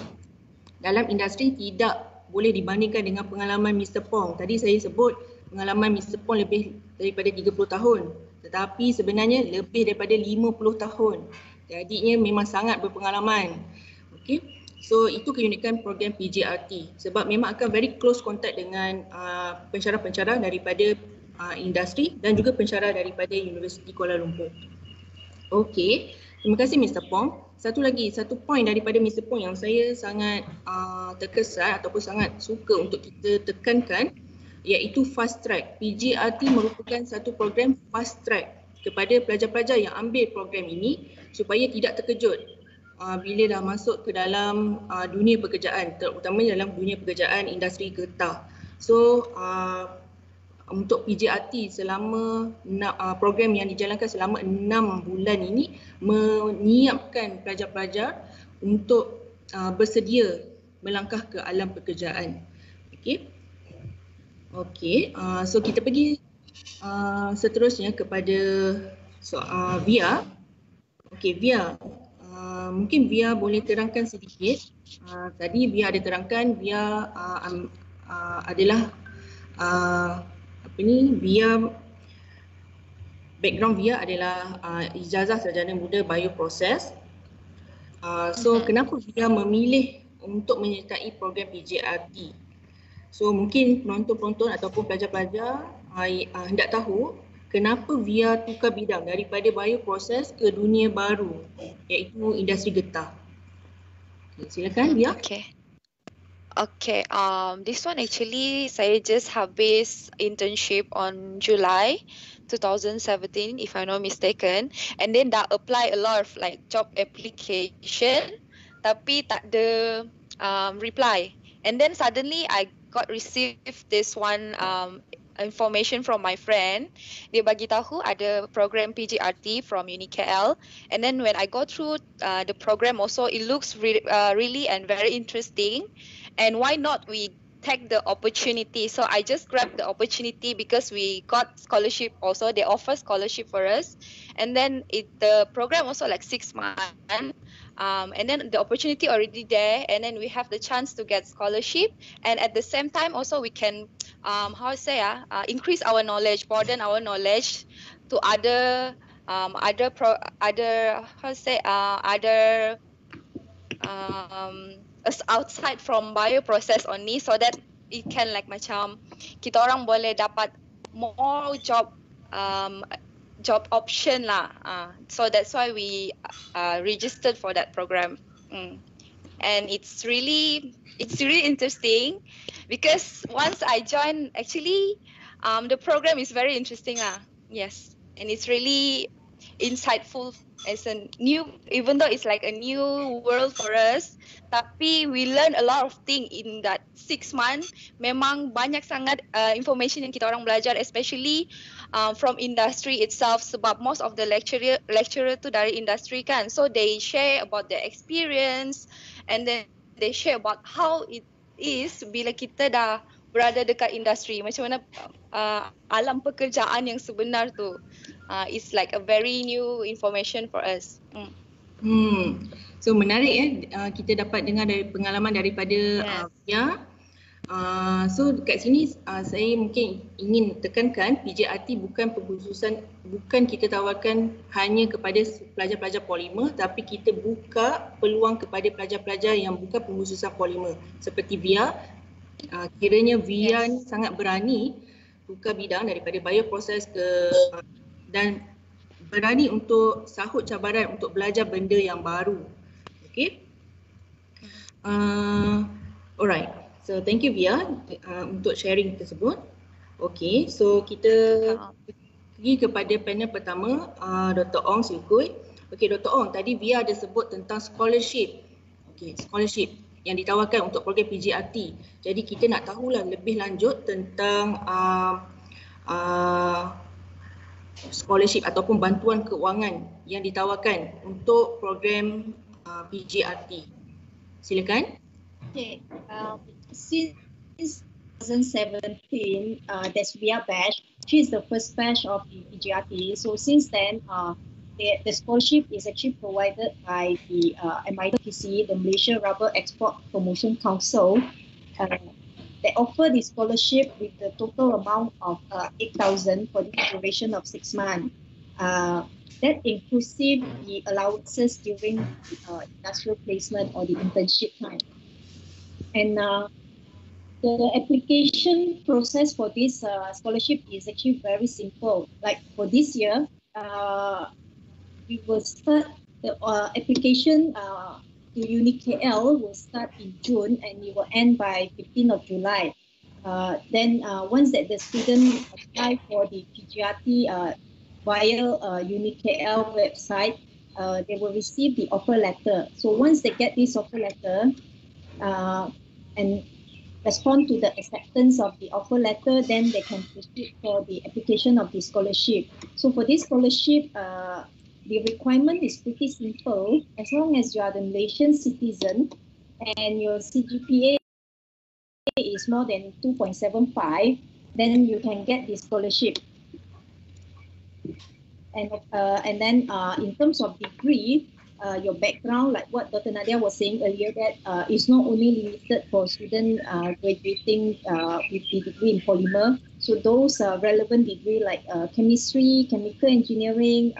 dalam industri tidak boleh dibandingkan dengan pengalaman Mr. Pong. Tadi saya sebut pengalaman Mr. Pong lebih daripada 30 tahun, tetapi sebenarnya lebih daripada 50 tahun. Jadinya memang sangat berpengalaman. Okey. So itu keunikan program PGRT, sebab memang akan very close contact dengan pensyarah-pensyarah daripada industri dan juga pensyarah daripada Universiti Kuala Lumpur. Okey, terima kasih Mr. Pong. Satu point daripada Mr. Pong yang saya sangat terkesan ataupun sangat suka untuk kita tekankan, iaitu fast track. PGRT merupakan satu program fast track kepada pelajar-pelajar yang ambil program ini supaya tidak terkejut bila dah masuk ke dalam dunia pekerjaan, terutamanya dalam dunia pekerjaan industri getah. So untuk PGRT selama program yang dijalankan selama 6 bulan ini menyiapkan pelajar-pelajar untuk bersedia melangkah ke alam pekerjaan. Okey, so kita pergi seterusnya kepada VIA. Okey, VIA. Mungkin VIA boleh terangkan sedikit. Tadi VIA ada terangkan, VIA adalah VIA, background VIA adalah ijazah sarjana muda bioproses. So kenapa VIA memilih untuk menyertai program PGRT? So mungkin penonton-penonton ataupun pelajar-pelajar hendak tahu kenapa VIA tukar bidang daripada bioproses ke dunia baru, iaitu industri getah. Silakan VIA. Okay, this one actually saya just habis internship on July 2017 if I'm not mistaken, and then dah apply a lot of like job application tapi tak ada reply, and then suddenly I got received this one information from my friend. Dia bagi tahu ada program PGRT from UniKL, and then when I go through the program also, it looks really and very interesting. And why not we take the opportunity? So I just grabbed the opportunity because we got scholarship also. They offer scholarship for us. And then the program also like 6 months. And then the opportunity already there. And then we have the chance to get scholarship. And at the same time also we can increase our knowledge, broaden our knowledge to other outside from bioprocess only, so that it can like macam kita orang boleh dapat more job option lah. So that's why we registered for that program. And it's really interesting because once I joined, actually the program is very interesting lah. Yes, and it's really insightful as a new, even though it's like a new world for us, tapi we learn a lot of things in that 6 months. Memang banyak sangat information yang kita orang belajar, especially from industry itself, sebab most of the lecturer tu dari industry kan, so they share about their experience and then they share about how it is bila kita dah berada dekat industri, macam mana alam pekerjaan yang sebenar tu. It's like a very new information for us. So menarik kita dapat dengar dari pengalaman daripada Via. So dekat sini saya mungkin ingin tekankan PJRT bukan pengkhususan, bukan kita tawarkan hanya kepada pelajar-pelajar polimer, tapi kita buka peluang kepada pelajar-pelajar yang bukan pengkhususan polimer seperti Via. Kiranya Via ni sangat berani buka bidang daripada bioproses dan berani untuk sahut cabaran untuk belajar benda yang baru. Okay. Alright. So thank you Via untuk sharing tersebut. Okay, so kita pergi kepada panel pertama, Dr. Ong Silkui. Okay, Dr. Ong, tadi Via ada sebut tentang scholarship. Okay, scholarship yang ditawarkan untuk program PJRT. Jadi kita nak tahulah lebih lanjut tentang scholarship ataupun bantuan keuangan yang ditawarkan untuk program PJRT. Silakan. Okay, since 2017, there's Via batch. She is the first batch of the PJRT. So since then, the scholarship is actually provided by the MITC, the Malaysia Rubber Export Promotion Council. They offer the scholarship with the total amount of 8,000 for the duration of 6 months. That inclusive the allowances during industrial placement or the internship time. And the application process for this scholarship is actually very simple. Like for this year, we will start the application to UniKL will start in June and it will end by 15th of July. Then once that the student apply for the PJRT via UniKL website, they will receive the offer letter. So once they get this offer letter and respond to the acceptance of the offer letter, then they can proceed for the application of the scholarship. So for this scholarship, the requirement is pretty simple. As long as you are the Malaysian citizen and your CGPA is more than 2.75, then you can get the scholarship. And then in terms of degree, your background, like what Dr. Nadia was saying earlier, that is not only limited for students graduating with the degree in polymer. So those relevant degree like chemistry, chemical engineering,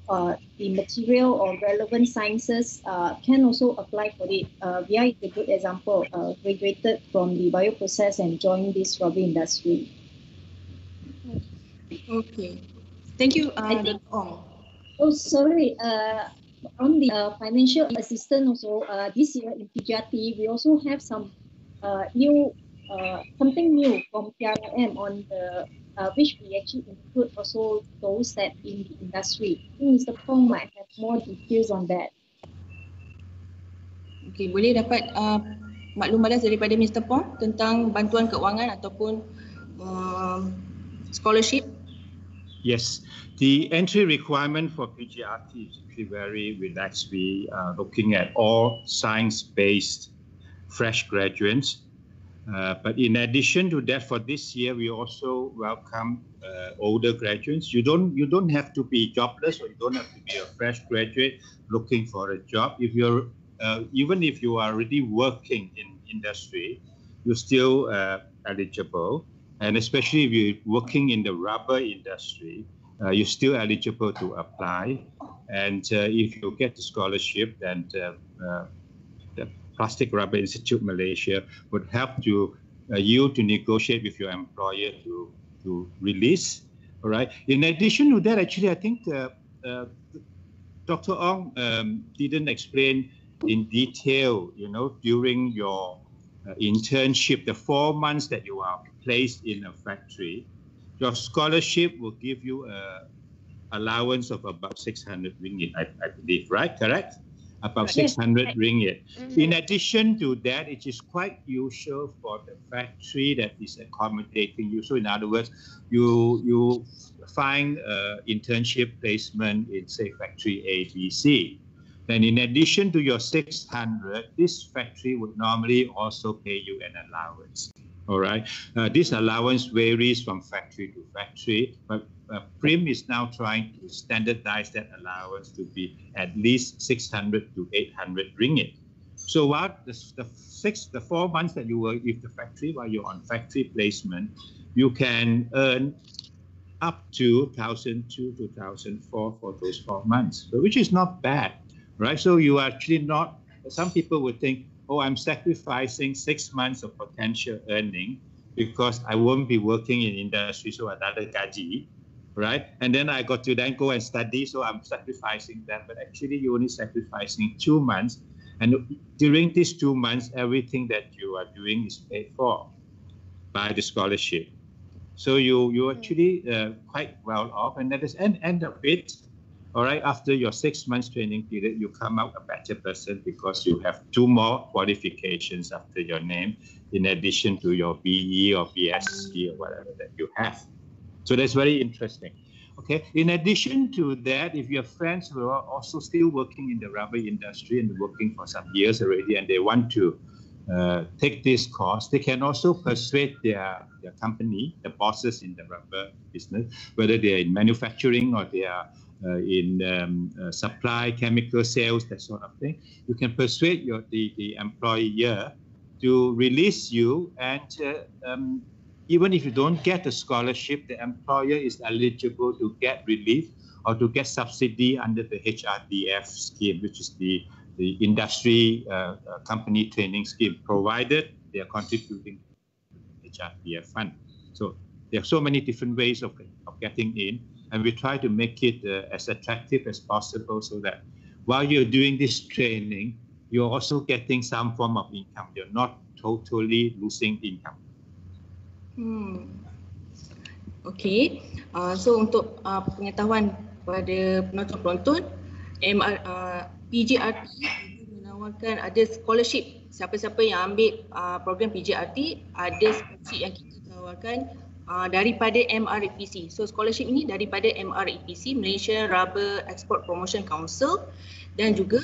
the material or relevant sciences can also apply for it. Via is a good example, graduated from the bioprocess and joined this rubber industry. Okay, thank you, Dr. Ong. Oh, sorry. On the financial assistance also, this year in PJRT, we also have some new, something new from PRM on the which we actually include also those that in the industry. I think Mr. Pong might have more details on that. Okay, boleh dapat maklum balas daripada Mr. Pong tentang bantuan keuangan ataupun scholarship? Yes, the entry requirement for PJRT is actually very relaxed. We are looking at all science-based fresh graduates. But in addition to that, for this year, we also welcome older graduates. You don't have to be jobless, or you don't have to be a fresh graduate looking for a job. If you're even if you are already working in industry, you still eligible, and especially if you're working in the rubber industry, you're still eligible to apply. And if you get the scholarship, then the Plastic Rubber Institute Malaysia would help you to negotiate with your employer to release. All right. In addition to that, actually, I think Dr. Ong didn't explain in detail, during your internship, the 4 months that you are placed in a factory, your scholarship will give you a allowance of about 600 ringgit, I believe, right? Correct? About 600 ringgit. In addition to that, it is quite usual for the factory that is accommodating you. So in other words, you find internship placement in, say, factory ABC. Then in addition to your 600, this factory would normally also pay you an allowance. All right. This allowance varies from factory to factory, but PRIM is now trying to standardize that allowance to be at least 600 to 800 ringgit. So while the 4 months that you work with the factory, while you're on factory placement, you can earn up to 1,002 to 1,004 for those 4 months, which is not bad, right? So you are actually not, some people would think, oh, I'm sacrificing 6 months of potential earning because I won't be working in industry, so another gaji, right? And then I got to then go and study, so I'm sacrificing that. But actually, you're only sacrificing 2 months. And during these 2 months, everything that you are doing is paid for by the scholarship. So you're actually quite well off. And at the end of it, all right, after your 6 months training period, you come out a better person because you have 2 more qualifications after your name, in addition to your BE or BSc or whatever that you have. So that's very interesting. Okay. In addition to that, if you have friends who are also still working in the rubber industry and working for some years already, and they want to take this course, they can also persuade their company, the bosses in the rubber business, whether they're in manufacturing or they are in supply, chemical sales, that sort of thing. You can persuade the employer to release you, and even if you don't get a scholarship, the employer is eligible to get relief or to get subsidy under the HRDF scheme, which is the industry company training scheme, provided they are contributing to the HRDF fund. So there are so many different ways of getting in, and we try to make it as attractive as possible so that while you're doing this training, you're also getting some form of income. You're not totally losing income. Okay, so untuk pengetahuan pada penonton-penonton, PJRT menawarkan ada scholarship. Siapa-siapa yang ambil program PJRT, ada scholarship yang kita tawarkan daripada MREPC. So scholarship ini daripada MREPC, Malaysia Rubber Export Promotion Council, dan juga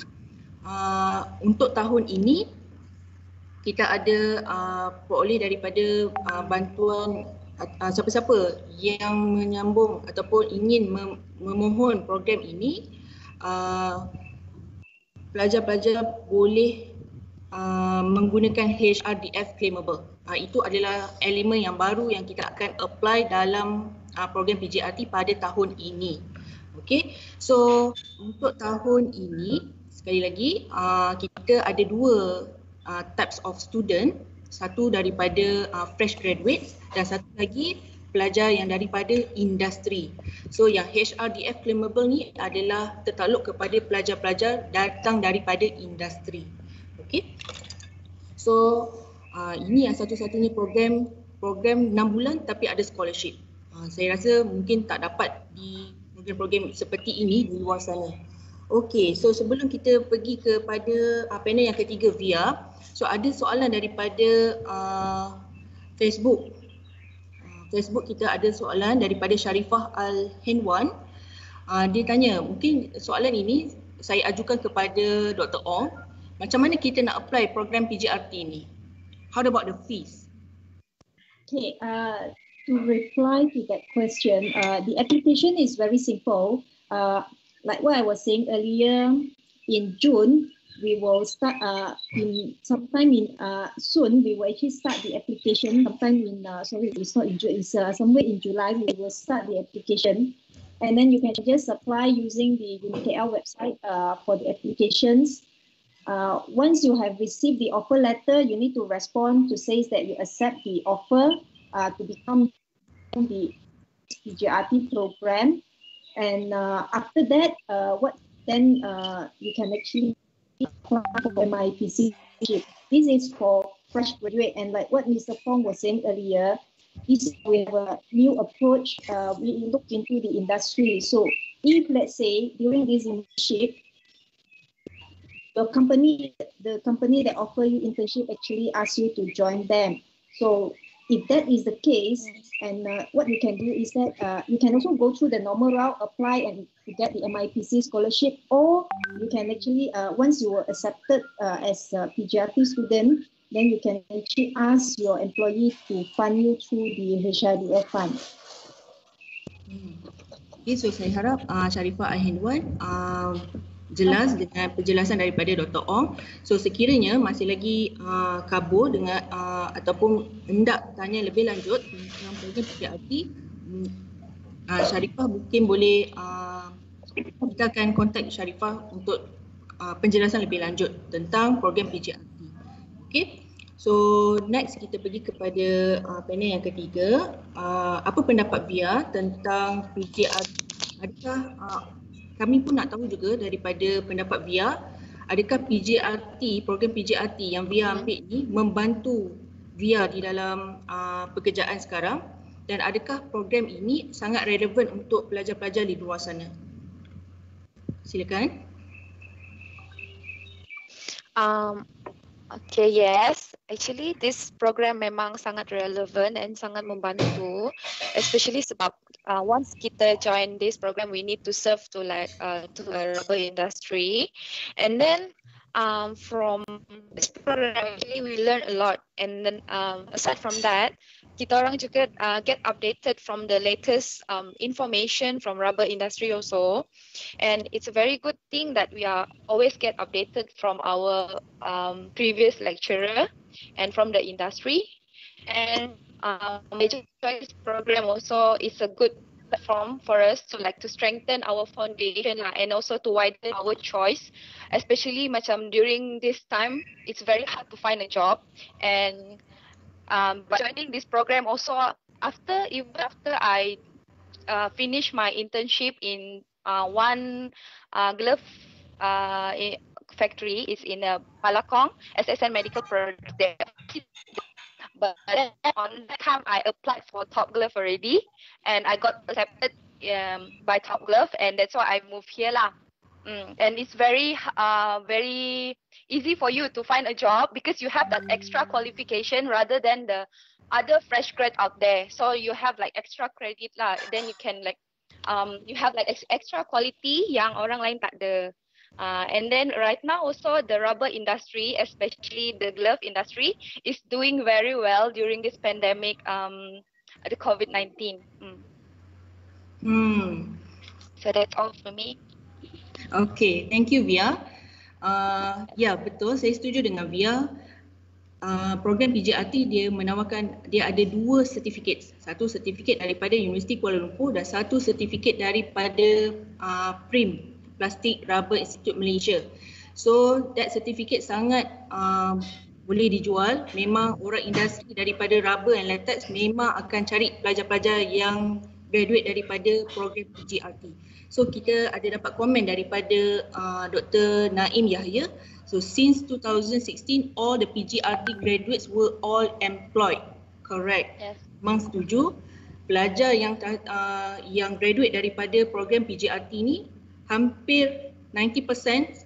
untuk tahun ini kita ada peroleh daripada bantuan siapa-siapa yang menyambung ataupun ingin memohon program ini, pelajar-pelajar boleh menggunakan HRDF claimable. Itu adalah elemen yang baru yang kita akan apply dalam program PJRT pada tahun ini. Okay, so untuk tahun ini sekali lagi kita ada 2 types of student, satu daripada fresh graduates dan satu lagi pelajar yang daripada industri. So yang HRDF claimable ni adalah tertakluk kepada pelajar-pelajar datang daripada industri. Okay. So ini yang satu-satunya program 6 bulan tapi ada scholarship. Saya rasa mungkin tak dapat di program-program seperti ini di luar sana. Okay, so sebelum kita pergi kepada panel yang ketiga VR, so ada soalan daripada Facebook. Facebook kita ada soalan daripada Sharifah Al-Henwan. Dia tanya, mungkin soalan ini saya ajukan kepada Dr. Ong. Macam mana kita nak apply program PJRT ni? How about the fees? Okay, to reply to that question, the application is very simple. Like what I was saying earlier, in June, we will start in sometime in soon. We will actually start the application. Sometime in sorry, it's not in June. It's somewhere in July. We will start the application, and then you can just apply using the UniKL website for the applications. Once you have received the offer letter, you need to respond to say that you accept the offer to become the PGRT program. And after that, you can actually apply for MIPC. This is for fresh graduate, and like what Mr. Fong was saying earlier, we have a new approach. We look into the industry. So if let's say during this internship, the company that offer you internship actually asks you to join them. So if that is the case, and what you can do is that you can also go through the normal route, apply and to get the MIPC scholarship, or you can actually, once you were accepted as a PGRT student, then you can actually ask your employee to fund you through the HRDF fund. Okay, so saya harap Sharifah Ahinwan jelas dengan penjelasan daripada Dr. Ong. So sekiranya masih lagi kabur dengan ataupun hendak tanya lebih lanjut tentang program PGRT, Sharifah mungkin boleh kita akan kontak Sharifah untuk penjelasan lebih lanjut tentang program PGRT. Okay, so next kita pergi kepada panel yang ketiga. Apa pendapat Via tentang PGRT? Adakah kami pun nak tahu juga daripada pendapat Via, adakah PGRT, program PGRT yang Via ambil ni membantu Via di dalam pekerjaan sekarang, dan adakah program ini sangat relevan untuk pelajar-pelajar di luar sana? Silakan. Okay, yes. Actually, this program memang sangat relevan and sangat membantu, especially sebab once kita join this program, we need to serve to a rubber industry, and then from this program actually we learn a lot, and then aside from that, kita orang juga get updated from the latest information from rubber industry also, and it's a very good thing that we are always get updated from our previous lecturer and from the industry. And major choice program also is a good platform for us to strengthen our foundation and also to widen our choice, especially macam during this time it's very hard to find a job, and by joining this program also after I finish my internship in one glove factory is in Palakong SSN Medical Products there. But on that time I applied for Top Glove already, and I got accepted by Top Glove, and that's why I moved here lah. And it's very easy for you to find a job because you have that extra qualification rather than the other fresh grad out there. So you have like extra credit lah. Then you can you have like extra quality yang orang lain tak ada. And then right now also the rubber industry, especially the glove industry, is doing very well during this pandemic, the COVID-19. So that's all for me. Okay, thank you Via. Ya, betul, saya setuju dengan Via. Program PGRT dia menawarkan, dia ada dua sertifikat. Satu sertifikat daripada Universiti Kuala Lumpur dan satu sertifikat daripada PRIM, Plastic Rubber Institute Malaysia. So that certificate sangat boleh dijual. Memang orang industri daripada rubber and latex memang akan cari pelajar-pelajar yang graduate daripada program PGRT. So kita ada dapat komen daripada Dr. Naim Yahya. So since 2016 all the PGRT graduates were all employed. Correct. Yes. Memang setuju. Pelajar yang graduate daripada program PGRT ni hampir 90%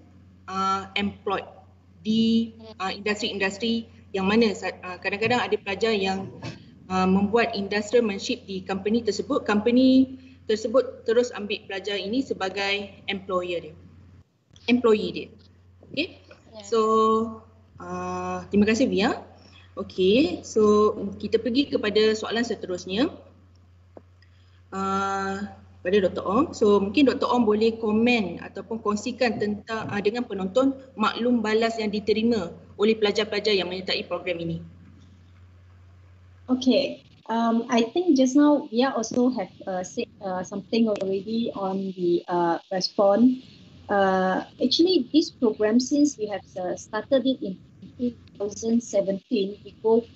employed di industri-industri yang mana kadang-kadang ada pelajar yang membuat industrialmanship di company tersebut. Company tersebut terus ambil pelajar ini sebagai employee dia. Okay. So terima kasih Via. Okay, so kita pergi kepada soalan seterusnya. pada Dr. Ong. So mungkin Dr. Ong boleh komen ataupun kongsikan tentang dengan penonton maklum balas yang diterima oleh pelajar-pelajar yang menyertai program ini. Okay, I think just now Via also have said something already on the response. Actually, this program, since we have started it in 2017, we go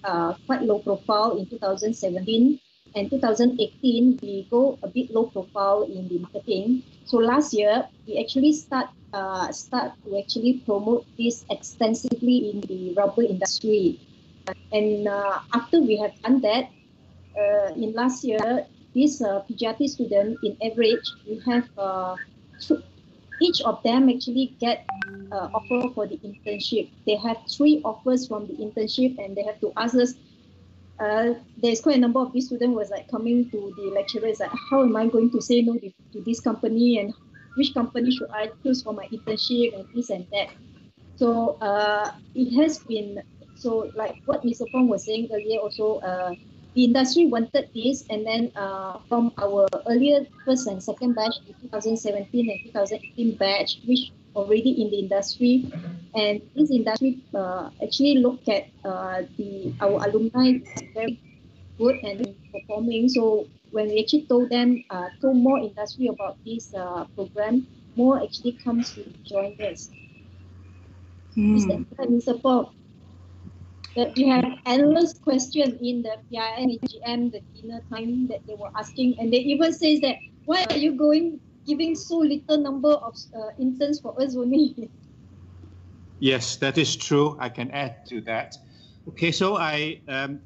quite low profile in 2017, and 2018 we go a bit low profile in the marketing. So last year we actually start to actually promote this extensively in the rubber industry. And after we have done that, in last year, this PGRT student, in average, we have each of them actually get offer for the internship. They have 3 offers from the internship, and they have to ask us. There's quite a number of these students was like coming to the lecturers like, how am I going to say no to this company, and which company should I choose for my internship, and this and that. So it has been, so like what Mr. Pong was saying earlier also, the industry wanted this, and then from our earlier first and second batch, the 2017 and 2018 batch, which already in the industry, and this industry actually look at our alumni very good and performing. So when we actually told more industry about this program, more actually comes to join us. Mr. Pong, that you have endless question in the PIN, AGM, the dinner time that they were asking, and they even says that, why are you giving so little number of interns for us only? Yes, that is true. I can add to that. Okay, so I,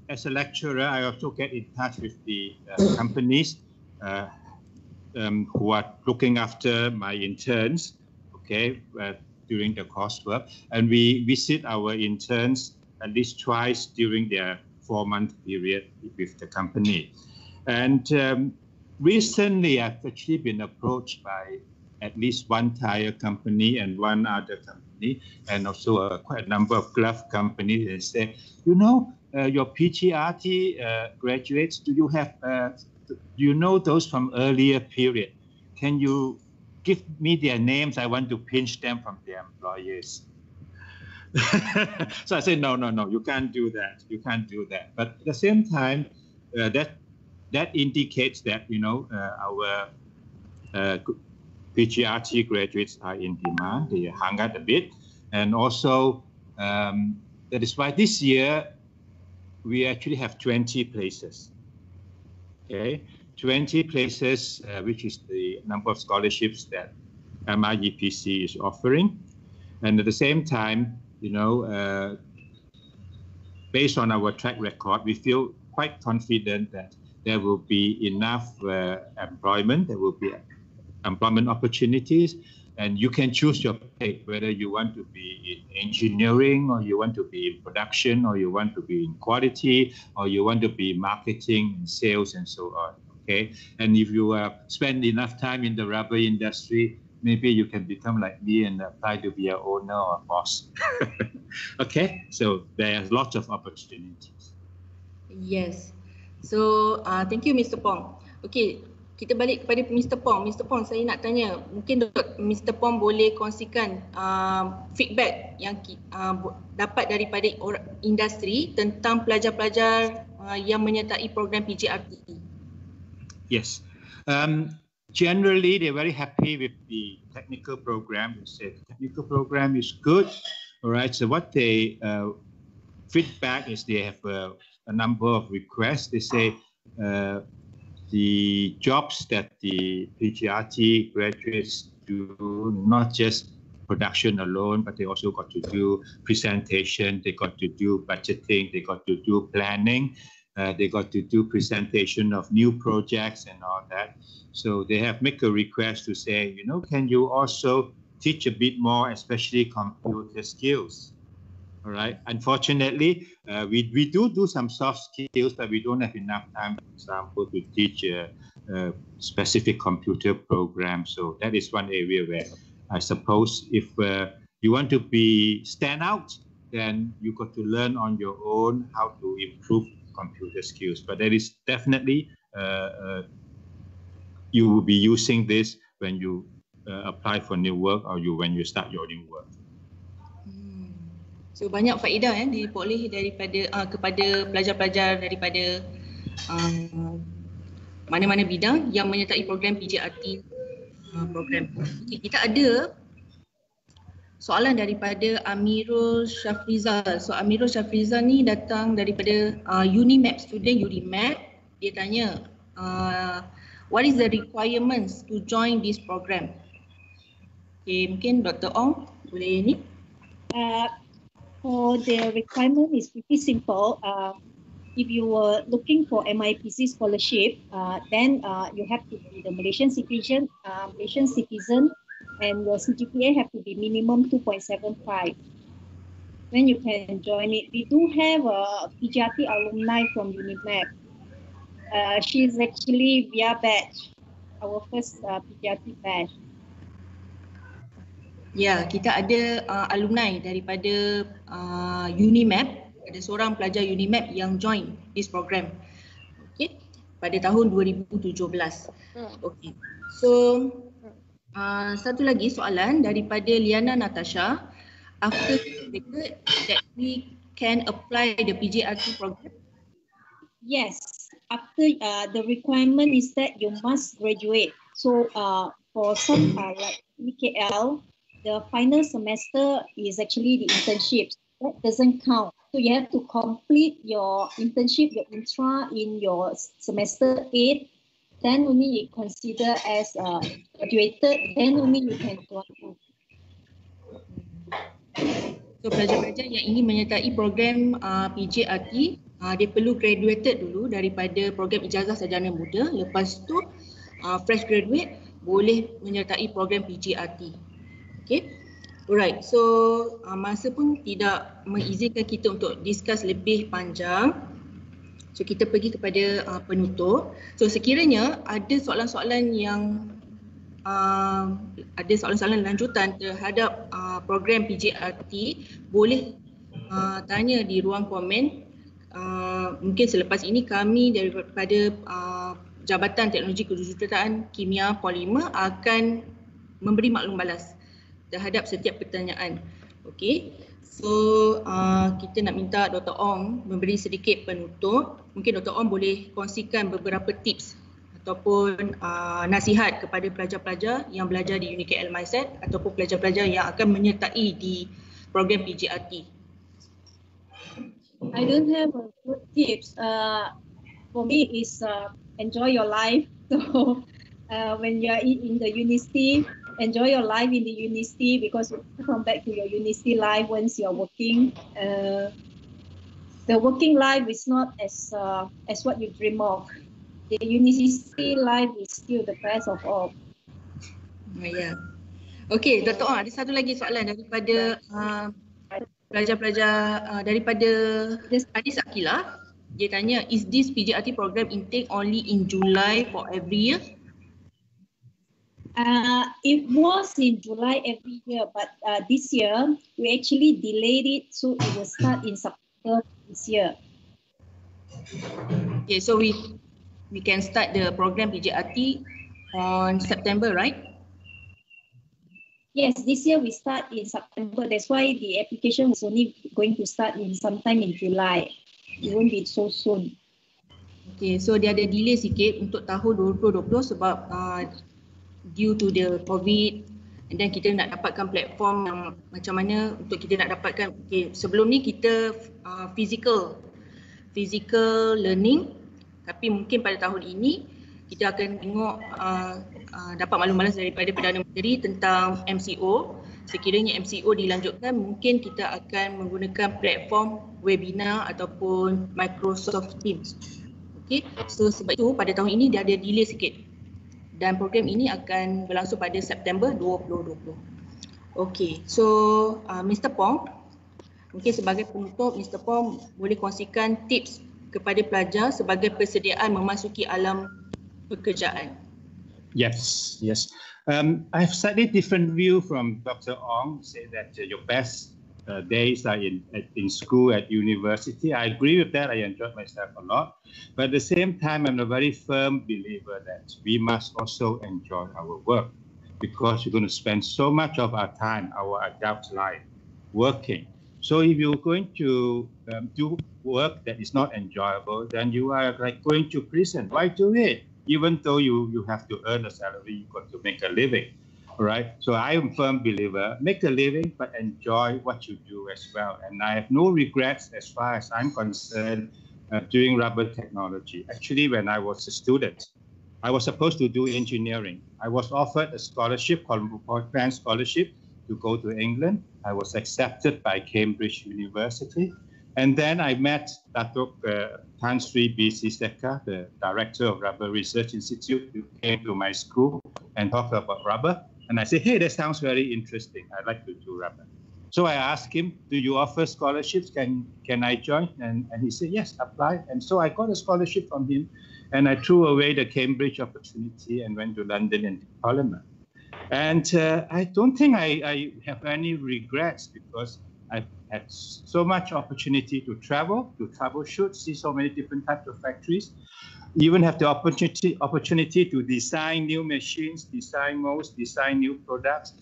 as a lecturer, I also get in touch with the companies who are looking after my interns, okay, during the coursework, and we visit our interns at least twice during their 4-month period with the company. And recently, I've actually been approached by at least one tire company and one other company, and also quite a number of glove companies, and say, you know, your PGRT graduates, do you know those from earlier period? Can you give me their names? I want to pinch them from their employers. So I said, no, you can't do that. You can't do that. But at the same time, that indicates that, you know, our PGRT graduates are in demand. They hung out a bit. And also, that is why this year, we actually have 20 places. Okay, 20 places, which is the number of scholarships that MIEPC is offering. And at the same time, you know, based on our track record, we feel quite confident that there will be enough employment, there will be employment opportunities, and you can choose your pick, whether you want to be in engineering, or you want to be in production, or you want to be in quality, or you want to be marketing and sales and so on, okay? And if you spend enough time in the rubber industry, maybe you can become like me and apply to be an owner or boss. Okay, so there's lots of opportunities. Yes. So thank you, Mr. Pong. Okay, kita balik kepada Mr. Pong. Mr. Pong, saya nak tanya, mungkin Mr. Pong boleh kongsikan feedback yang dapat daripada industri tentang pelajar-pelajar yang menyertai program PGRT. Yes. Generally, they're very happy with the technical program. They say the technical program is good. All right. So what they feedback is they have a number of requests. They say the jobs that the PGRT graduates do, not just production alone, but they also got to do presentation, they got to do budgeting, they got to do planning, they got to do presentation of new projects and all that. So they have made a request to say, you know, can you also teach a bit more, especially computer skills? All right. Unfortunately, we do some soft skills, but we don't have enough time, for example, to teach a specific computer program. So that is one area where I suppose if you want to stand out, then you got to learn on your own how to improve computer skills. But there is definitely you will be using this when you apply for new work or when you start your new work. So banyak faedah diperoleh daripada kepada pelajar-pelajar daripada mana-mana bidang yang menyertai program PJRT program. Okay, kita ada soalan daripada Amirul Syafrizal. So Amirul Syafrizal ni datang daripada Unimap, student Unimap. Dia tanya, what is the requirements to join this program? Okay, mungkin Dr. Ong boleh ni. For the requirement is pretty simple. If you were looking for MIPC scholarship, then you have to be the Malaysian citizen, and your CGPA have to be minimum 2.75. Then you can join it. We do have a PJRT alumni from Unimap. She's actually via batch, our first PJRT batch. Ya, kita ada alumni daripada Unimap. Ada seorang pelajar Unimap yang join this program. Okay, pada tahun 2017. Okay, so satu lagi soalan daripada Liana Natasha. After graduate, that we can apply the PJRT program? Yes, after the requirement is that you must graduate. So for some like EKL, the final semester is actually the internships. That doesn't count. So you have to complete your internship, your intra in your semester 8. Then only you consider as graduated. Then only you can go on. So pelajar-pelajar yang ingin menyertai program PJRT, dia perlu graduated dulu daripada program ijazah sarjana muda. Lepas tu fresh graduate boleh menyertai program PJRT. Okay, alright. So masa pun tidak mengizinkan kita untuk discuss lebih panjang. So kita pergi kepada penutup. So sekiranya ada soalan-soalan yang ada soalan-soalan lanjutan terhadap program PJRT, boleh tanya di ruang komen. Mungkin selepas ini kami daripada Jabatan Teknologi Kejuruteraan Kimia Polimer akan memberi maklum balas terhadap setiap pertanyaan. Okey. So kita nak minta Dr. Ong memberi sedikit penutup. Mungkin Dr. Ong boleh kongsikan beberapa tips ataupun nasihat kepada pelajar-pelajar yang belajar di UniKL MySet ataupun pelajar-pelajar yang akan menyertai di program PJRT. I don't have a good tips. For me is enjoy your life. So when you are in the university, enjoy your life in the university, because you come back to your university life once you are working. The working life is not as what you dream of. The university life is still the best of all. Ya. Okey, Dr. Ong, ada satu lagi soalan daripada pelajar-pelajar daripada Hadis Akilah. Dia tanya, is this PJRT program intake only in July for every year? It was in July every year, but this year we actually delayed it, so it will start in September this year. Okay, so we can start the program PJRT on September, right? Yes, this year we start in September. That's why the application was only going to start in sometime in July. It won't be so soon. Okay, so dia ada delay sikit untuk tahun 2020 sebab due to the COVID, and then kita nak dapatkan platform yang macam mana untuk kita nak dapatkan. Okay, sebelum ni kita physical learning, tapi mungkin pada tahun ini kita akan tengok dapat maklum balas daripada Perdana Menteri tentang MCO. Sekiranya MCO dilanjutkan, mungkin kita akan menggunakan platform webinar ataupun Microsoft Teams. Okay, so sebab itu pada tahun ini dia ada delay sikit. Dan program ini akan berlangsung pada September 2020. Okey, so Mr. Pong, mungkin sebagai penutup, Mr. Pong boleh kongsikan tips kepada pelajar sebagai persediaan memasuki alam pekerjaan. Yes. I have slightly different view from Dr. Ong. Say that your best days in school, at university. I agree with that. I enjoyed myself a lot. But at the same time, I'm a very firm believer that we must also enjoy our work, because we're going to spend so much of our time, our adult life, working. So if you're going to do work that is not enjoyable, then you are like going to prison. Why do it? Even though you have to earn a salary, you've got to make a living. Right. So I am a firm believer, make a living, but enjoy what you do as well. And I have no regrets as far as I'm concerned doing rubber technology. Actually, when I was a student, I was supposed to do engineering. I was offered a scholarship, called Grant Scholarship, to go to England. I was accepted by Cambridge University. And then I met Datuk Tan Sri B.C. Seka, the director of Rubber Research Institute, who came to my school and talked about rubber. And I said, hey, that sounds very interesting. I'd like to do rubber. So I asked him, do you offer scholarships? Can I join? And he said, yes, apply. And so I got a scholarship from him. And I threw away the Cambridge opportunity and went to London and did Polymer. And I don't think I have any regrets, because I've had so much opportunity to travel, to troubleshoot, see so many different types of factories. Even have the opportunity to design new machines, design molds, design new products,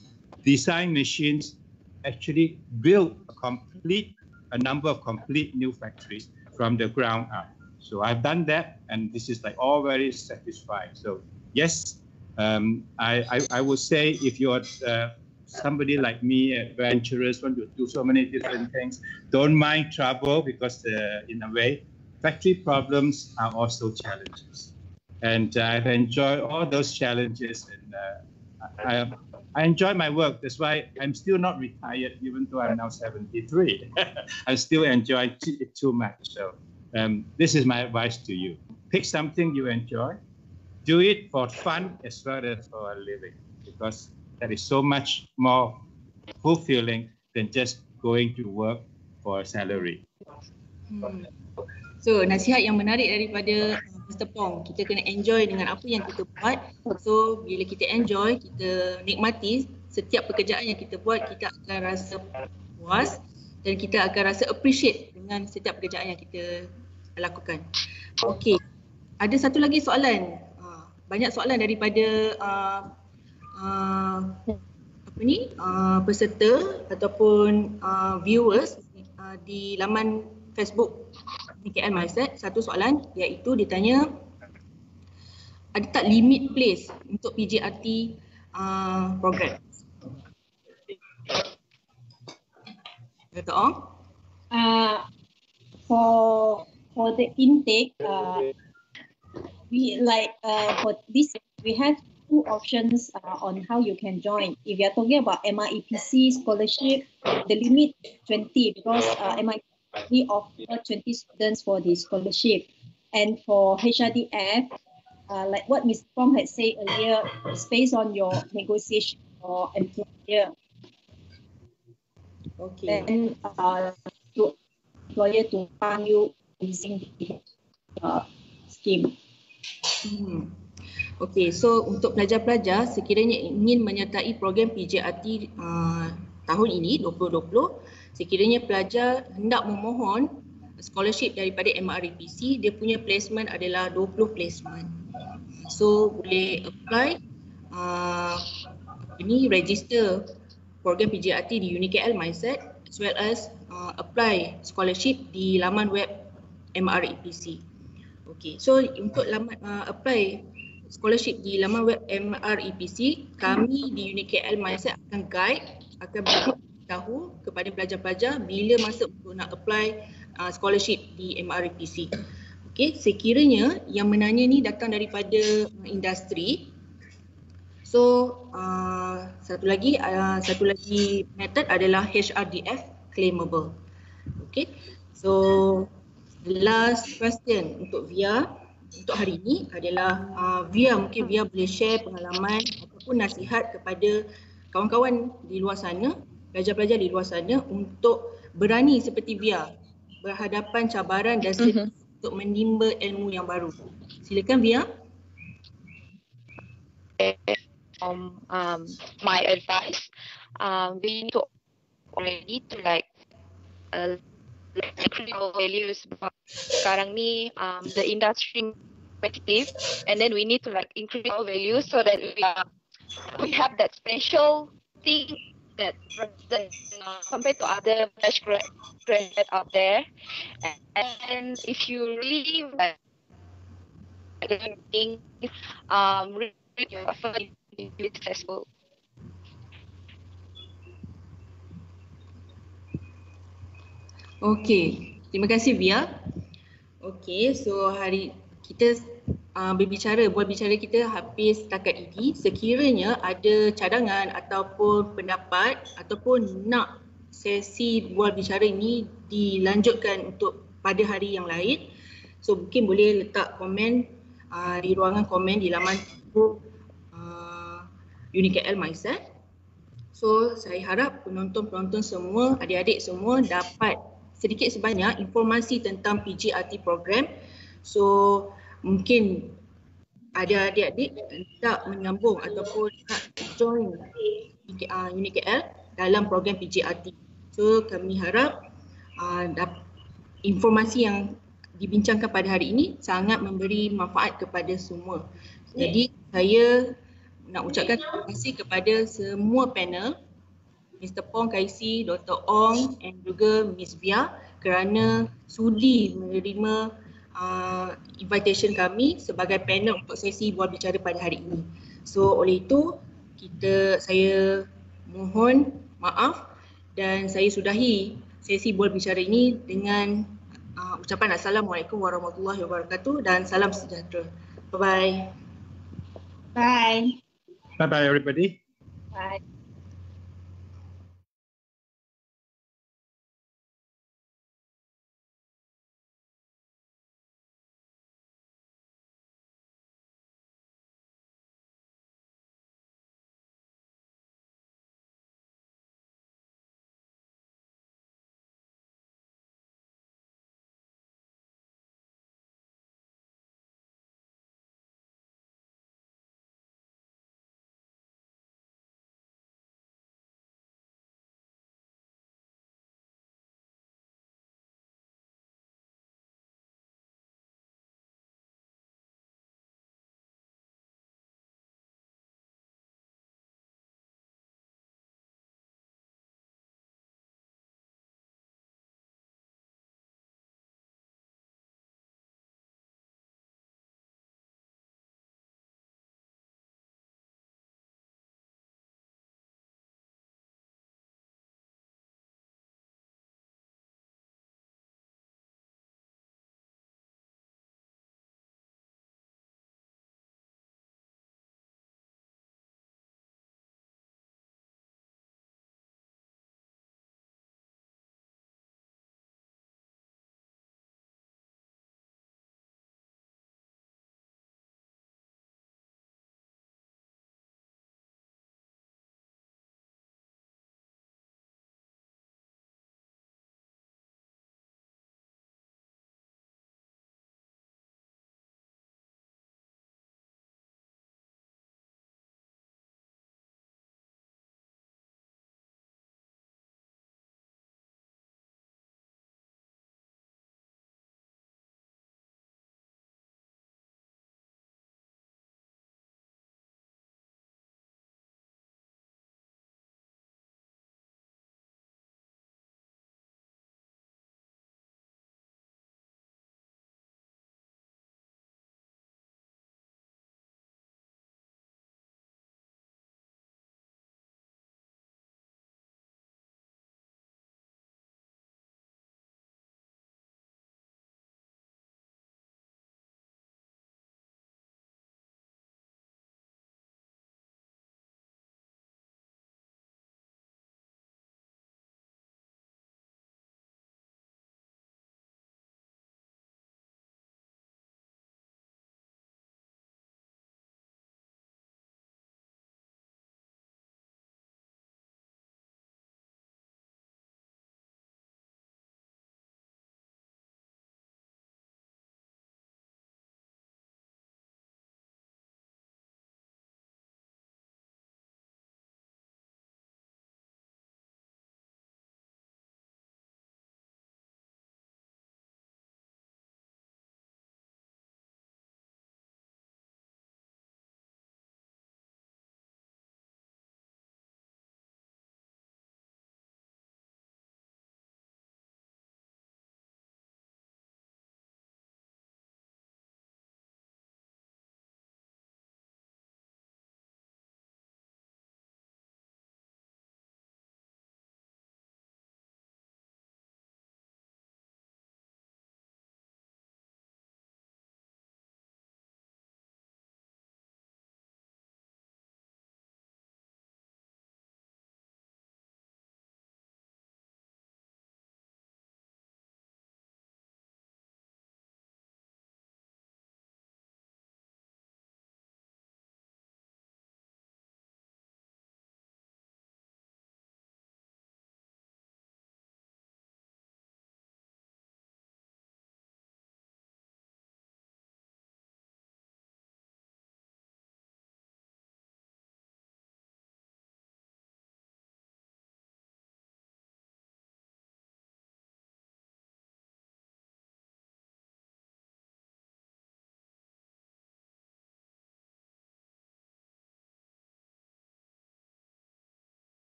design machines, actually build a number of complete new factories from the ground up. So I've done that, and this is like all very satisfying. So yes, I would say if you're somebody like me, adventurous, want to do so many different things, don't mind trouble, because in a way, factory problems are also challenges. And I've enjoyed all those challenges, and I enjoy my work. That's why I'm still not retired, even though I'm now 73. I still enjoy it too much. So this is my advice to you. Pick something you enjoy. Do it for fun as well as for a living, because that is so much more fulfilling than just going to work for a salary. So nasihat yang menarik daripada Mr. Pong, kita kena enjoy dengan apa yang kita buat. So bila kita enjoy, kita nikmati setiap pekerjaan yang kita buat, kita akan rasa puas dan kita akan rasa appreciate dengan setiap pekerjaan yang kita lakukan. Okey, ada satu lagi soalan. Banyak soalan daripada peserta ataupun viewers di laman Facebook UniKL Mindset. Satu soalan iaitu ditanya, ada tak limit place untuk PJRT program? Dr. Ong? For the intake, for this we have two options on how you can join. If you are talking about MREPC scholarship, the limit 20, because MREPC offer 20 students for the scholarship. And for HRDF, like what Ms. Pong had said earlier, it's based on your negotiation or employer. Okay. Then to employer to fund you using the scheme. Okey, so untuk pelajar-pelajar sekiranya ingin menyertai program PJRT tahun ini 2020, sekiranya pelajar hendak memohon scholarship daripada MREPC, dia punya placement adalah 20 placement. So boleh apply register program PJRT di UniKL Mindset, as well as apply scholarship di laman web MREPC. Okey, so untuk apply scholarship di laman web MREPC, kami di UniKL Mindset akan beritahu kepada pelajar-pelajar bila masa untuk nak apply scholarship di MREPC. Okey, sekiranya yang menanya ni datang daripada industri, so satu lagi method adalah HRDF claimable. Okey, so last question untuk Via untuk hari ini adalah Via, mungkin Via boleh share pengalaman ataupun nasihat kepada kawan-kawan di luar sana, pelajar-pelajar di luar sana untuk berani seperti Via berhadapan cabaran dan sedia untuk menimba ilmu yang baru. Silakan Via. My advice, we need to already to like our values. Sekarang ni the industry competitive, and then we need to like increase our values so that we have that special thing that compared to other fresh graduate out there. And if you really like think, really be successful. Okey, terima kasih Via. Okey, so hari kita buat bicara kita habis setakat ini. Sekiranya ada cadangan ataupun pendapat ataupun nak sesi buat bicara ini dilanjutkan untuk pada hari yang lain, so mungkin boleh letak komen di ruangan komen di laman UniKL myself. So saya harap penonton-penonton semua, adik-adik semua dapat sedikit sebanyak informasi tentang PGRT program. So mungkin ada adik-adik tak menyambung ataupun nak join UniKL dalam program PGRT. So kami harap informasi yang dibincangkan pada hari ini sangat memberi manfaat kepada semua. Jadi saya nak ucapkan terima kasih kepada semua panel, Mr. Pong, Kaisi, Dr. Ong dan juga Ms. Via kerana sudi menerima invitation kami sebagai panel untuk sesi bual bicara pada hari ini. So oleh itu saya mohon maaf dan saya sudahi sesi bual bicara ini dengan ucapan Assalamualaikum warahmatullahi wabarakatuh dan salam sejahtera. Bye-bye. Bye. Bye-bye everybody. Bye.